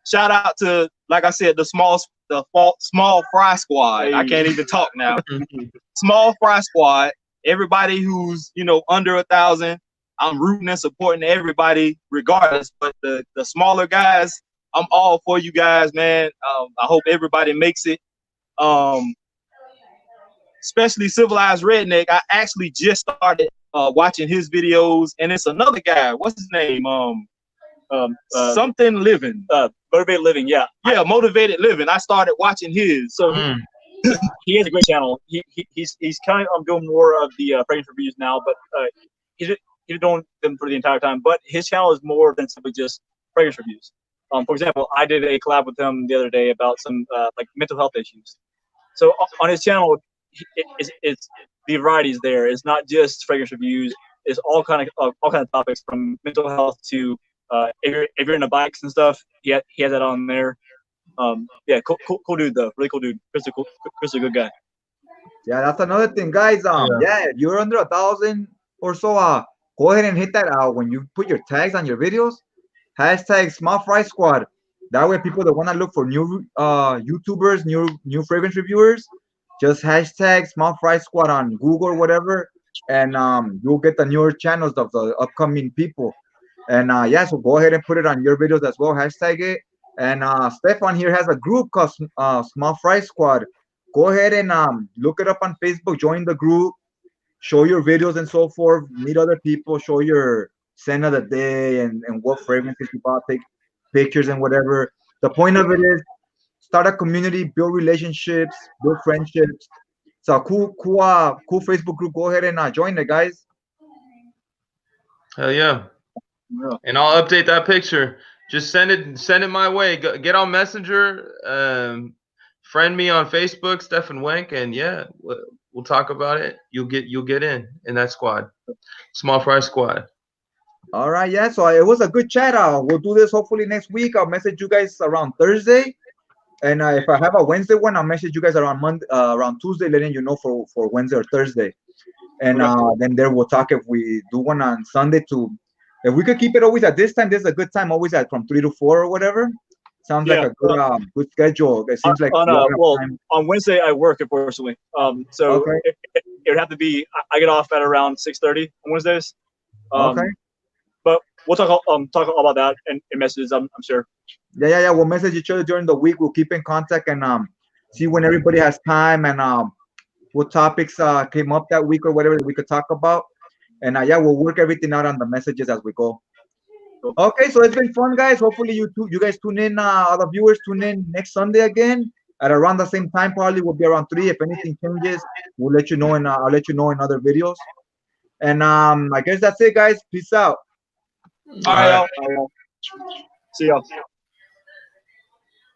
Shout out to, like I said, the small fry squad. I can't even talk now. Small fry squad. Everybody who's under 1,000, I'm rooting and supporting everybody regardless. But the smaller guys, I'm all for you guys, man. I hope everybody makes it. Especially Civilized Redneck. I actually just started watching his videos, and it's another guy. What's his name? Something Living. Motivated Living, yeah. Yeah, Motivated Living. I started watching his. So he has a great channel. He's kind of doing more of the pregnancy reviews now, but he's doing them for the entire time. But his channel is more than simply just pregnancy reviews. For example, I did a collab with him the other day about some like mental health issues. So on his channel, it's the varieties there. It's not just fragrance reviews. It's all kind of topics from mental health to if you're into bikes and stuff. He has that on there. Yeah, cool dude though. Really cool dude. Chris a good guy. Yeah, that's another thing, guys. Yeah, if you're under 1,000 or so, go ahead and hit that out when you put your tags on your videos. Hashtag Small Fry Squad. That way, people that want to look for new YouTubers, new fragrance reviewers, just hashtag Small Fry Squad on Google or whatever, and you'll get the newer channels of the upcoming people. And yeah, so go ahead and put it on your videos as well. Hashtag it. And Stefan here has a group called Small Fry Squad. Go ahead and look it up on Facebook. Join the group. Show your videos and so forth. Meet other people. Show your scent of the day and what fragrances you bought. Take pictures and whatever. The point of it is start a community, build relationships, build friendships. It's a cool Facebook group. Go ahead and join it, guys. Hell yeah. And I'll update that picture. Just send it my way. Get on Messenger. Friend me on Facebook, Stefan Wenk, and yeah, we'll talk about it. You'll get in that squad, Small Fry Squad. All right, yeah. So it was a good chat. We'll do this hopefully next week. I'll message you guys around Thursday, and if I have a Wednesday one, I'll message you guys around Tuesday, letting you know for Wednesday or Thursday, and then there we'll talk if we do one on Sunday too. If we could keep it always at this time, this is a good time, always at from 3 to 4 or whatever. Sounds like a good schedule. It seems like on Wednesday I work, unfortunately. So it would have to be. I get off at around 6:30 on Wednesdays. Okay. But we'll talk about that in messages. I'm sure. Yeah. We'll message each other during the week. We'll keep in contact and see when everybody has time and what topics came up that week or whatever that we could talk about. And yeah, we'll work everything out on the messages as we go. Okay, so it's been fun, guys. Hopefully you guys tune in. Other viewers tune in next Sunday again at around the same time. Probably will be around 3. If anything changes, we'll let you know, and I'll let you know in other videos. And I guess that's it, guys. Peace out. All right. See y'all.